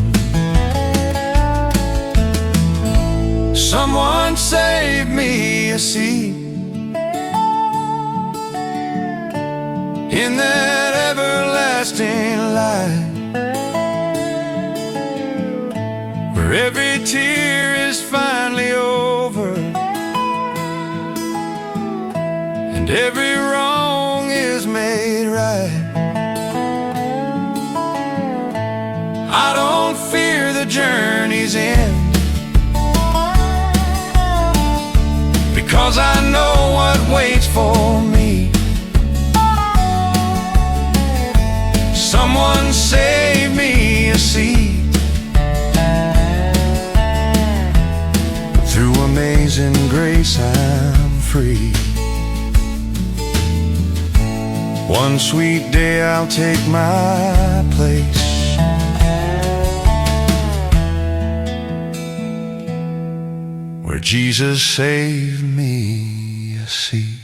Someone save me a seat in that everlasting light, where every tear is finally over and every wrong is made right. I don't fear the journey's end, because I know what waits for me. Someone save me a seat. Through amazing grace I'm free. One sweet day I'll take my place, where Jesus saved me a seat.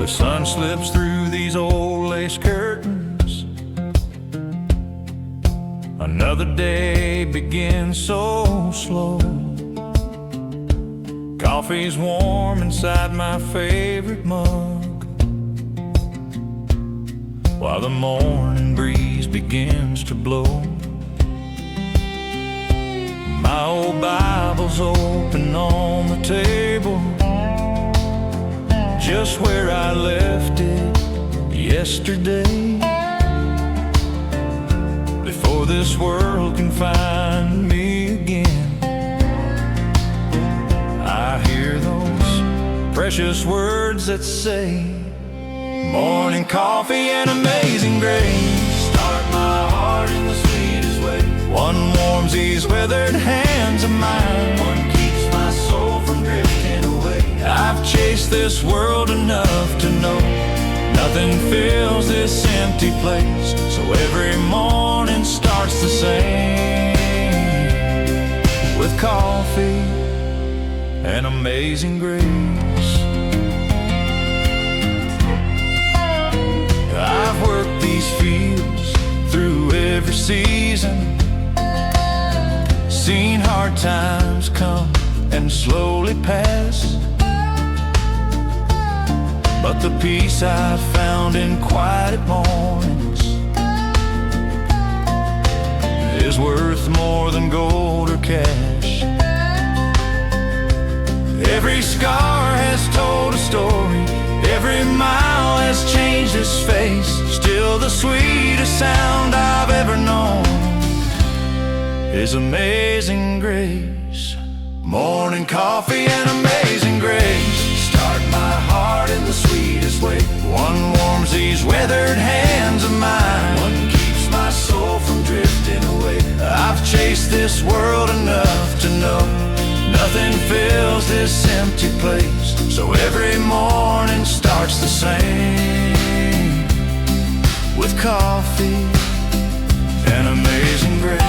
The sun slips through these old lace curtains. Another day begins so slow. Coffee's warm inside my favorite mug, while the morning breeze begins to blow. My old Bible's open on the table, just where I left it yesterday, before this world can find me again. I hear those precious words that say, morning coffee and amazing grace, start my heart in the sweetest way. One warms these weathered hands of mine, one keeps my soul from drifting away. I've chased this world enough to know nothing fills this empty place, so every morning starts the same, with coffee and amazing grace. I've worked these fields through every season, seen hard times come and slowly pass, but the peace I've found in quiet mornings is worth more than gold or cash. Every scar has told a story, every mile has changed its face. Still the sweetest sound I've ever known is amazing grace. Morning coffee and amazing grace, start my heart in the sweetest way. One warms these weathered hands of mine, one keeps my soul from drifting away. I've chased this world enough to know nothing fills this empty place, so every morning starts the same, with coffee and amazing grace.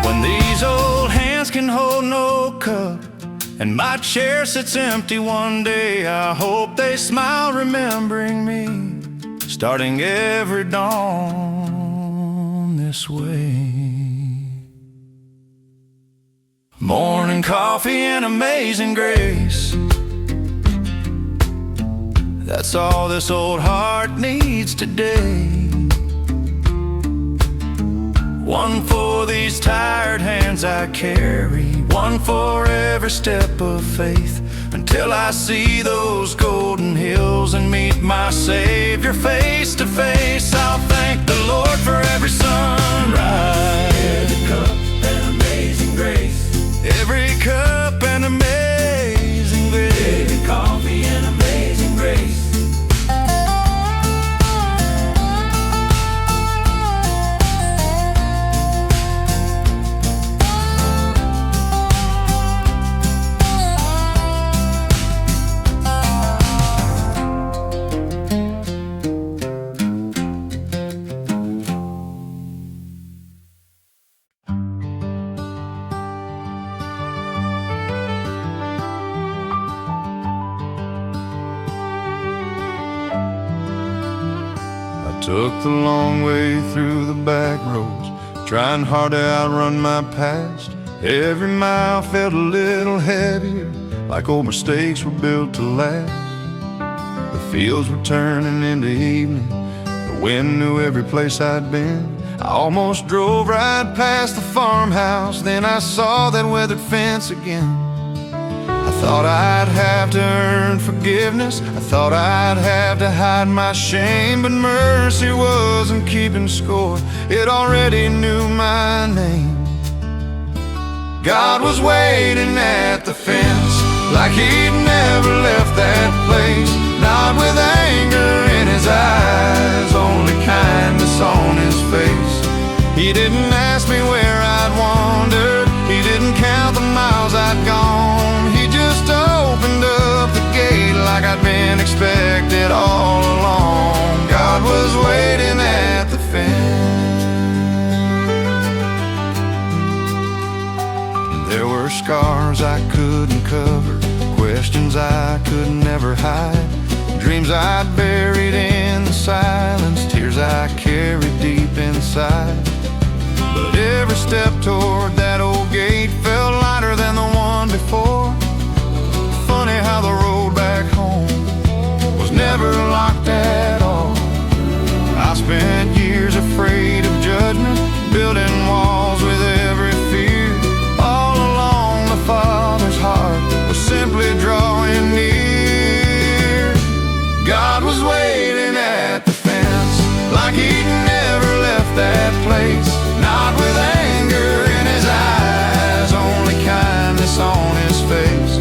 When these old hands can hold no cup and my chair sits empty one day, I hope they smile remembering me, starting every dawn this way. Morning coffee and amazing grace, that's all this old heart needs today. One for these tired hands I carry, one for every step of faith, until I see those golden hills and meet my Savior face to face. I'll thank the Lord for every sunrise, every cup and amazing grace, every cup and amazing grace, every coffee and amazing grace. Took the long way through the back roads, trying hard to outrun my past. Every mile felt a little heavier, like old mistakes were built to last. The fields were turning into evening, the wind knew every place I'd been. I almost drove right past the farmhouse, then I saw that weathered fence again. I thought I'd have to earn forgiveness, I thought I'd have to hide my shame, but mercy wasn't keeping score, it already knew my name. God was waiting at the fence, like he'd never left that place, not with anger in his eyes, only kindness on his face. He didn't ask me where I'd wandered, he didn't count the miles I'd gone, he just opened up the gate like I'd been expected all along. God was waiting at the fence. scars I couldn't cover, questions I could never hide, dreams I'd buried in the silence, tears I carried deep inside. But every step toward that old gate felt lighter than the one before. Funny how the road back home was never locked at all. I spent years afraid of judgment, building walls with every fear. All along the Father's heart was simply drawing near. God was waiting at the fence, like he'd never left that place. Not with anger in his eyes, only kindness on his face.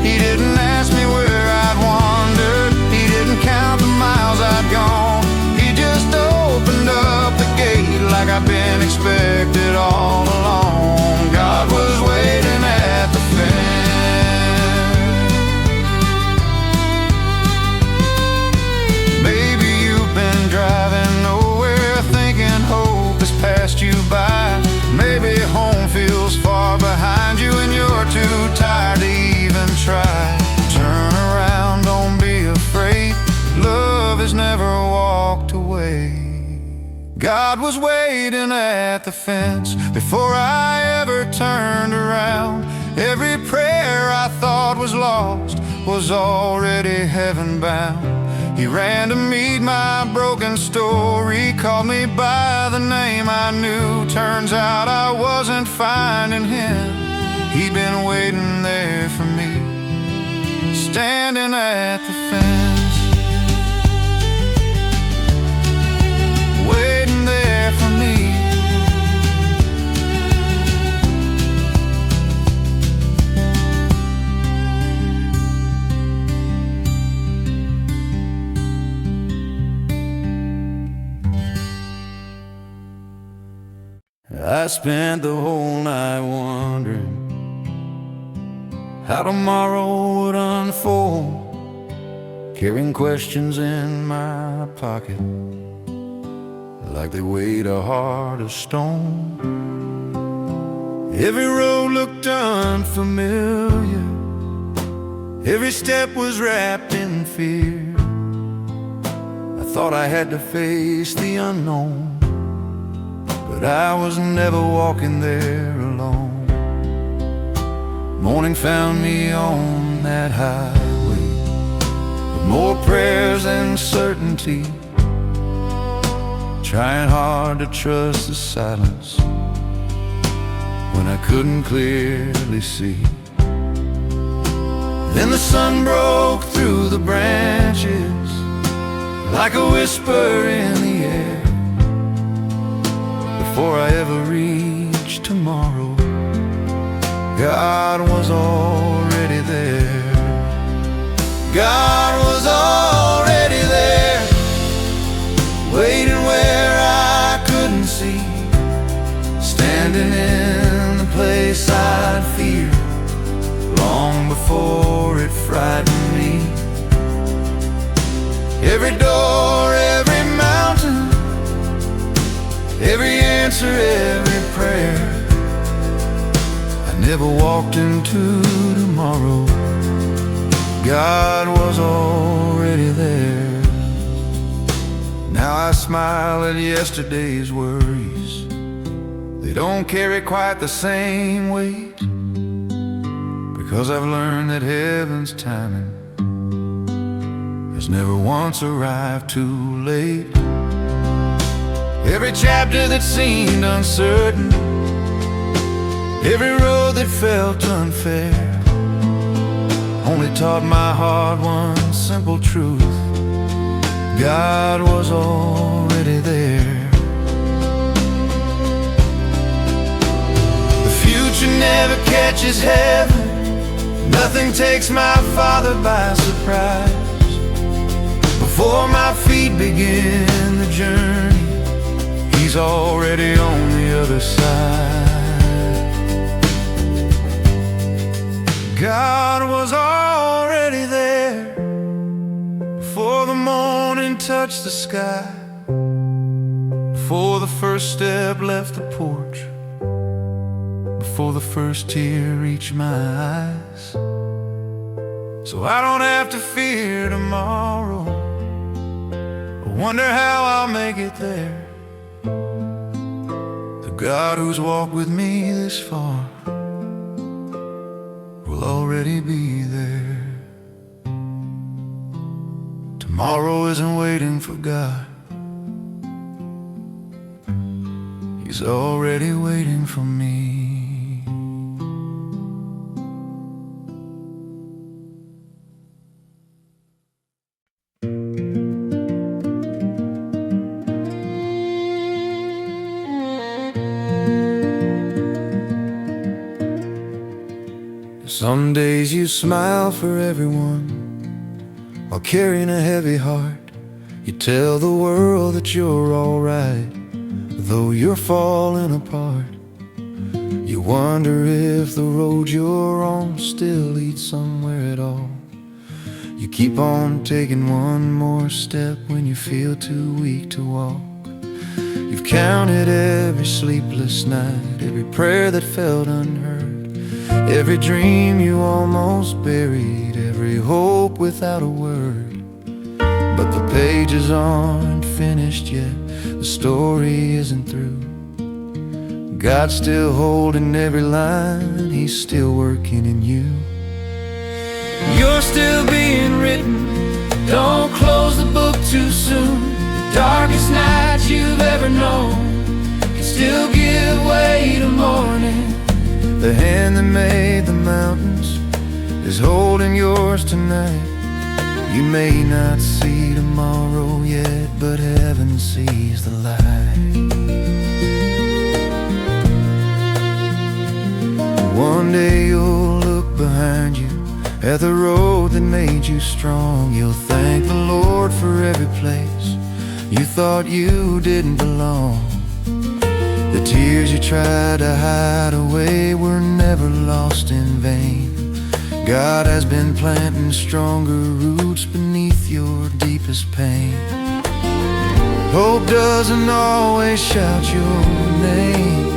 He didn't ask me where I'd wandered, he didn't count the miles I'd gone. He just opened up the gate like I've been expected all along. God was waiting at the fence. Maybe you've been driving nowhere, thinking hope has passed you by. Maybe home feels far behind you and you're too tired to even try. Turn around, don't be afraid, love has never walked away. God was waiting at the fence before I ever turned around. Every prayer I thought was lost was already heaven bound. He ran to meet my broken story, called me by the name I knew. Turns out I wasn't finding him, he'd been waiting there for me, standing at the fence, waiting there for me. I spent the whole night wondering how tomorrow would unfold, carrying questions in my pocket like they weighed a heart of stone. Every road looked unfamiliar, every step was wrapped in fear. I thought I had to face the unknown, but I was never walking there alone. Morning found me on that highway with more prayers and certainty, trying hard to trust the silence when I couldn't clearly see. Then the sun broke through the branches like a whisper in the air. Before I ever reached tomorrow, God was already there. God was already there, waiting where I couldn't see, standing in the place I'd fear long before it frightened me. Every door, every mountain, every answer, every prayer, I never walked into tomorrow. God was already there. Now I smile at yesterday's worries, they don't carry quite the same weight, because I've learned that heaven's timing has never once arrived too late. Every chapter that seemed uncertain, every road that felt unfair, only taught my heart one simple truth: God was already there. The future never catches heaven, nothing takes my Father by surprise. Before my feet begin the journey, He's already on the other side. God was already there before the morning touched the sky, before the first step left the porch, before the first tear reached my eyes. So I don't have to fear tomorrow, or wonder how I'll make it there. The God who's walked with me this far will already be there. Tomorrow isn't waiting for God, He's already waiting for me. Some days you smile for everyone while carrying a heavy heart. You tell the world that you're alright, though you're falling apart. You wonder if the road you're on still leads somewhere at all. You keep on taking one more step when you feel too weak to walk. You've counted every sleepless night, every prayer that felt unheard, every dream you almost buried, every hope without a word. But the pages aren't finished yet, the story isn't through. God's still holding every line, He's still working in you. You're still being written, don't close the book too soon. The darkest night you've ever known can still give way to morning. The hand that made the mountains is holding yours tonight. You may not see tomorrow yet, but heaven sees the light. One day you'll look behind you at the road that made you strong. You'll thank the Lord for every place you thought you didn't belong. The tears you tried to hide away were never lost in vain. God has been planting stronger roots beneath your deepest pain. Hope doesn't always shout your name.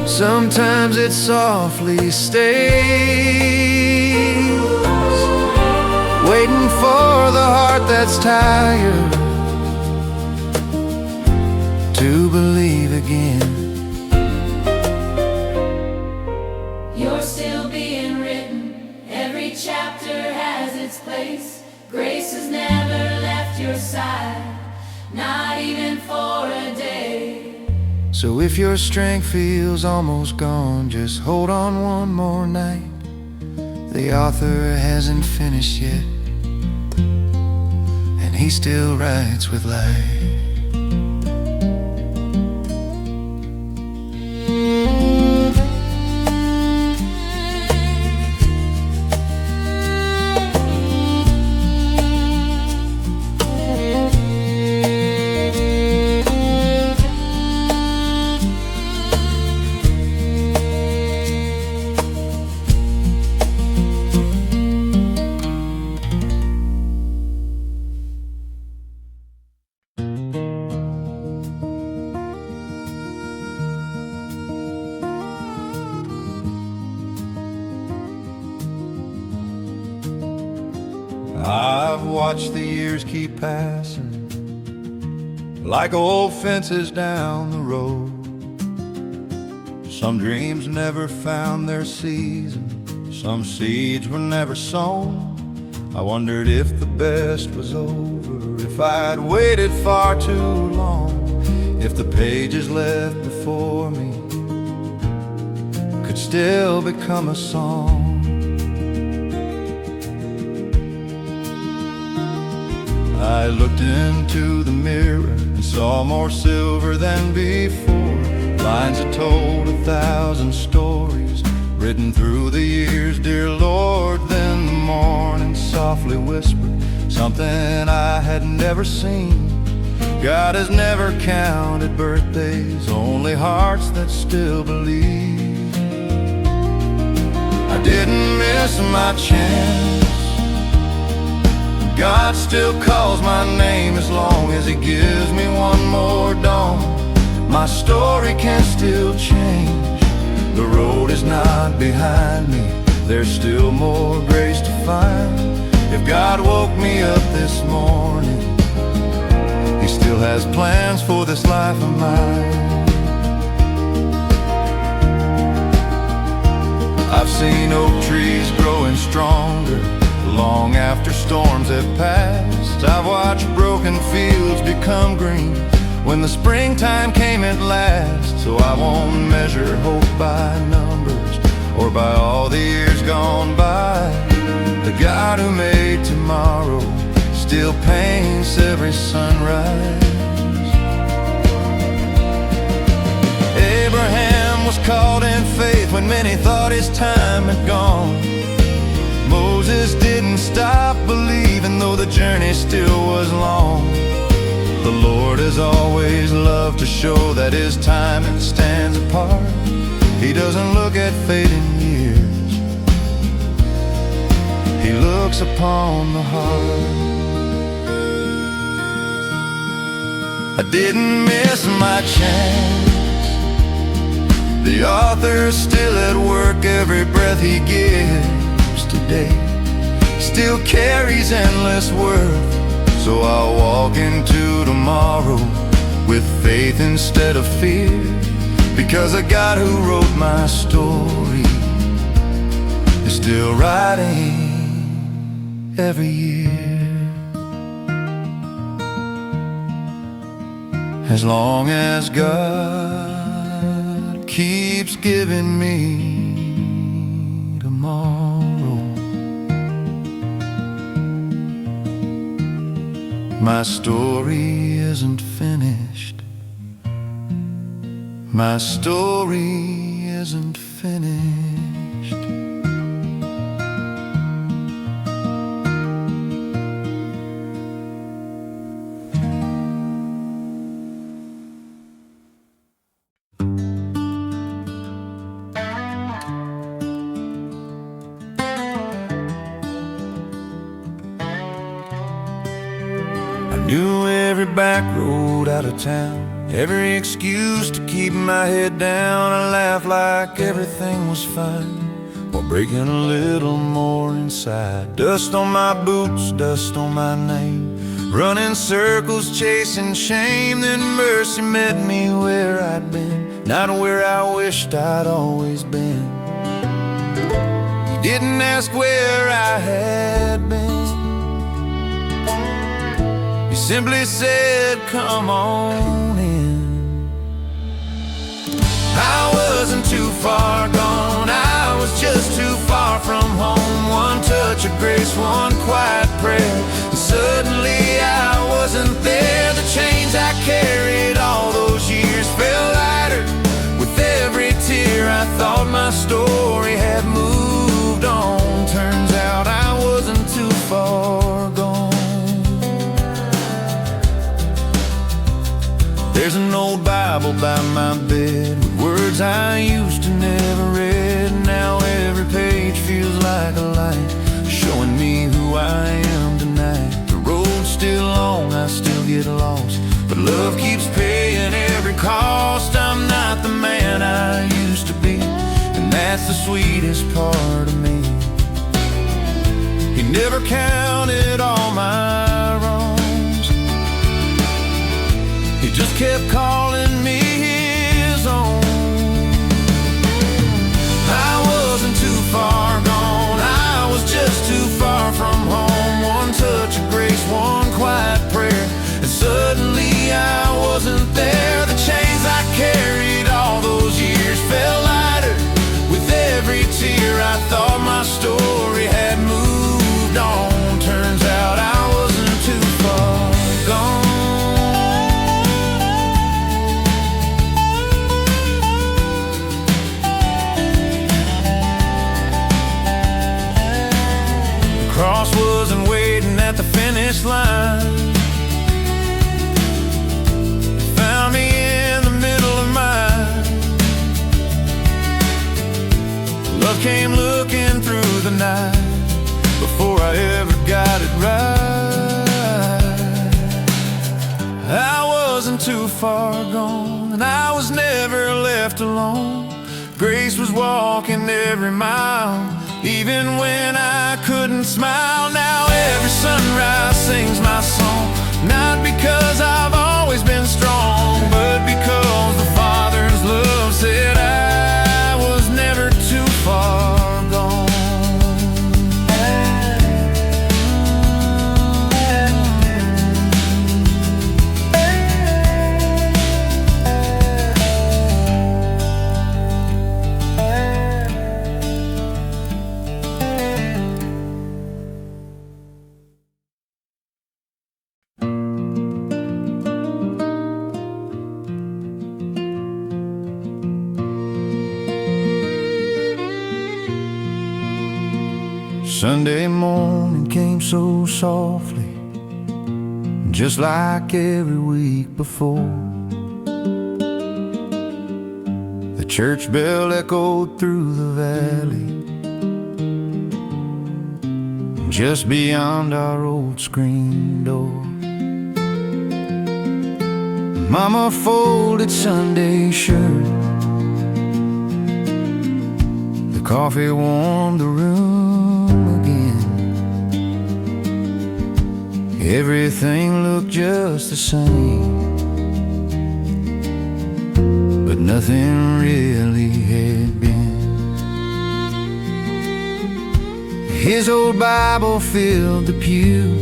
Sometimes it softly stays, waiting for the heart that's tired to believe again. You're still being written, every chapter has its place. Grace has never left your side, not even for a day. So if your strength feels almost gone, just hold on one more night. The author hasn't finished yet, and he still writes with light. I've watched the years keep passing like old fences down the road. Some dreams never found their season, some seeds were never sown. I wondered if the best was over, if I'd waited far too long, if the pages left before me could still become a song. I looked into the mirror and saw more silver than before. Lines that told 1,000 stories written through the years, dear Lord. Then the morning softly whispered something I had never seen. God has never counted birthdays, only hearts that still believe. I didn't miss my chance. God still calls my name as long as He gives me one more dawn. My story can still change, The road is not behind me, there's still more grace to find. If God woke me up this morning, He still has plans for this life of mine. I've seen oak trees growing stronger long after storms have passed. I've watched broken fields become green when the springtime came at last. So I won't measure hope by numbers or by all the years gone by. The God who made tomorrow still paints every sunrise. Abraham was called in faith when many thought his time had gone. Moses didn't stop believing, though the journey still was long. The Lord has always loved to show that His timing stands apart. He doesn't look at fading years, He looks upon the heart. I didn't miss my chance. The author's still at work, every breath he gives today still carries endless worth. So I'll walk into tomorrow with faith instead of fear, because the God who wrote my story is still writing every year. As long as God keeps giving me tomorrow, my story isn't finished. My story isn't finished. I knew every back road out of town, every excuse to keep my head down. I laughed like everything was fine, while breaking a little more inside. Dust on my boots, dust on my name, running circles, chasing shame. Then mercy met me where I'd been, not where I wished I'd always been. You didn't ask where I had been, you simply said, come on in. I wasn't too far gone, I was just too far from home. One touch of grace, one quiet prayer, and suddenly I wasn't there. The chains I carried all those years fell lighter with every tear. I thought my story had moved on. Turns out I wasn't too far gone. There's an old Bible by my bed with words I used to never read. Now every page feels like a light, showing me who I am tonight. The road's still long, I still get lost, but love keeps paying every cost. I'm not the man I used to be, and that's the sweetest part of me. He never counted all my wrongs, He just kept calling me His own. I wasn't too far gone, I was just too far from home. One touch of grace, one quiet prayer, and suddenly I wasn't there. The chains I carried all those years fell lighter with every tear. I thought my story had moved on. Turns out I wasn't too far gone. Cross wasn't waiting at the finish line, it found me in the middle of mine. Love came looking through the night before I ever got it right. I wasn't too far gone, and I was never left alone. Grace was walking every mile, even when I couldn't smile. Now every sunrise sings my song, not because I've always been strong, but because the Father's love said I was never too far gone. Sunday morning came so softly, just like every week before. The church bell echoed through the valley, just beyond our old screen door. Mama folded Sunday shirt, the coffee warmed the room. Everything looked just the same, but nothing really had been. His old Bible filled the pew,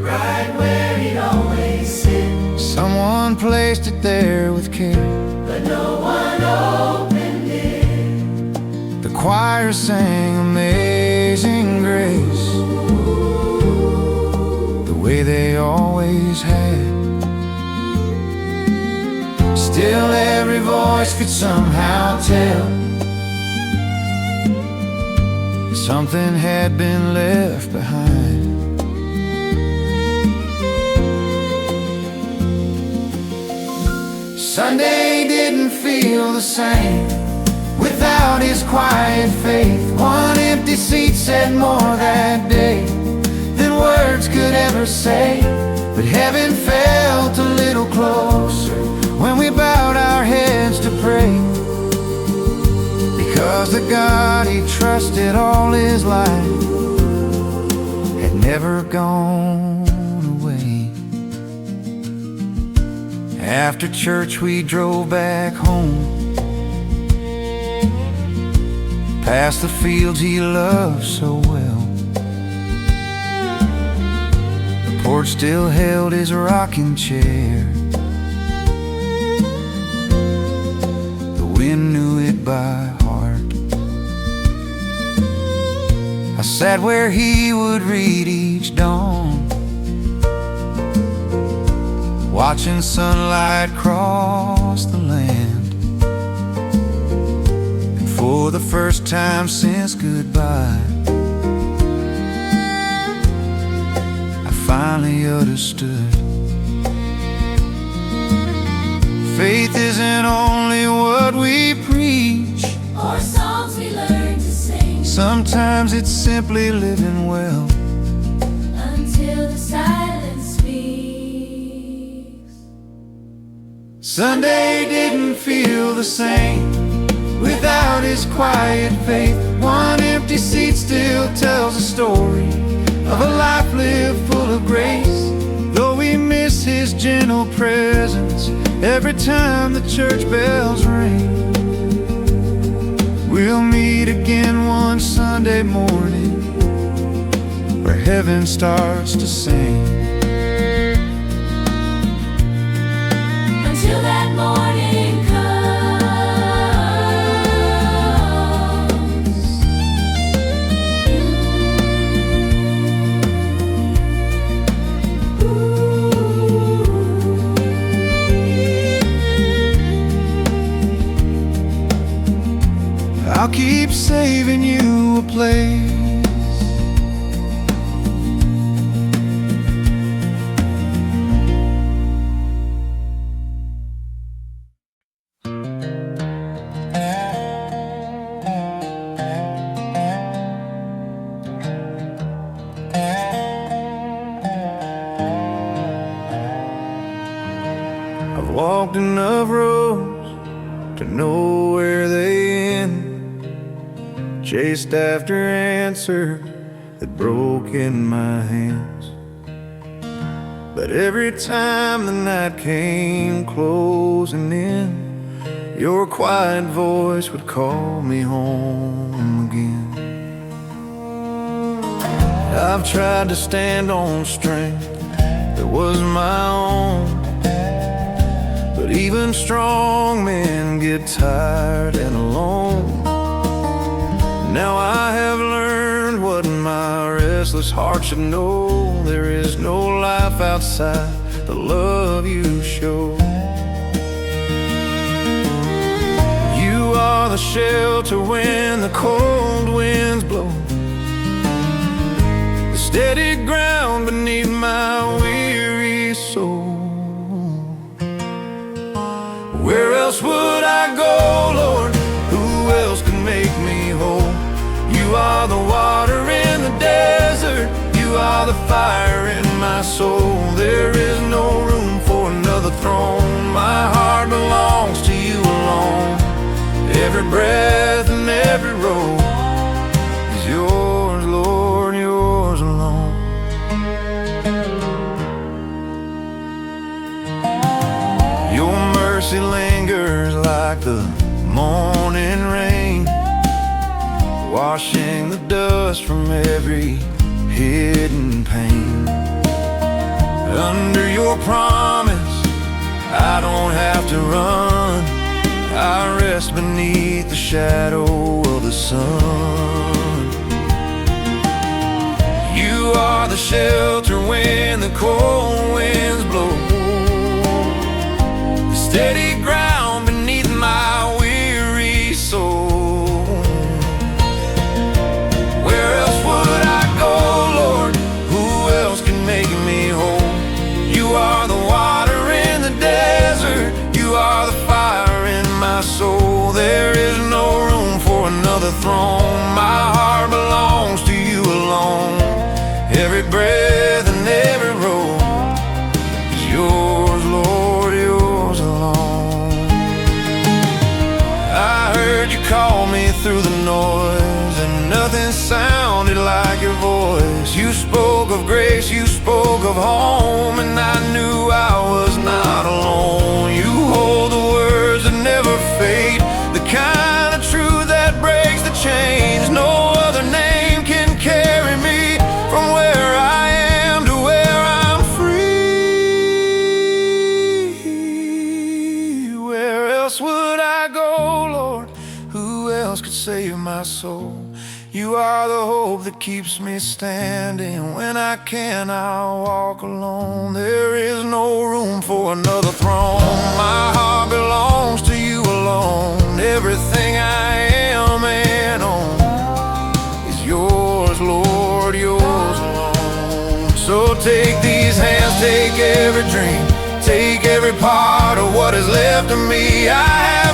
right where he'd always sit. Someone placed it there with care, but no one opened it. The choir sang Amazing Grace, way they always had. Still every voice could somehow tell something had been left behind. Sunday didn't feel the same without his quiet faith. One empty seat said more that day than words could ever say. But heaven felt a little closer when we bowed our heads to pray, because the God he trusted all his life had never gone away. After church we drove back home, past the fields he loved so well. Porch still held his rocking chair, the wind knew it by heart. I sat where he would read each dawn, watching sunlight cross the land. And for the first time since goodbye, finally understood. Faith isn't only what we preach or songs we learn to sing. Sometimes it's simply living well until the silence speaks. Sunday didn't feel the same without his quiet faith. One empty seat still tells a story of a life lived full of grace. Though we miss his gentle presence every time the church bells ring, we'll meet again one Sunday morning where heaven starts to sing. Until that morning comes, I'll keep saving you a place. I've walked enough roads to know where they end. chased after answer that broke in my hands. But every time the night came closing in, your quiet voice would call me home again. I've tried to stand on strength that was my own, but even strong men get tired and alone. Now I have learned what my restless heart should know. There is no life outside the love you show. You are the shelter when the cold winds blow, the steady ground beneath my weary soul. Where else would I go, Lord? Who else can make me whole? You are the water in the desert, you are the fire in my soul. There is no room for another throne. My heart belongs to you alone. Every breath and every road is yours, Lord, yours alone. Your mercy lingers like the morning rain, washing the dust from every hidden pain. Under your promise, I don't have to run. I rest beneath the shadow of the sun. You are the shelter when the cold winds blow, the steady ground beneath my weary soul. Where else would I go, Lord? Who else can make me whole? You are the water in the desert, you are the fire in my soul. There is no room for another throne. My heart belongs to you alone. Every breath and every road is yours, Lord, yours alone. I heard you call me through the noise, and nothing sounded like your voice. You spoke of grace, you spoke of home, and I knew I was not alone. You hold the words that never fade, the kind of truth that breaks the chains. No other name can carry me from where I am to where I'm free. Where else would I go, Lord? Who else could save my soul? You are the hope that keeps me standing. When I can, I'll walk alone. There is no room for another throne. My heart belongs to you alone. Everything I am and own is yours, Lord, yours alone. So take these hands, take every dream, take every part of what is left of me. I have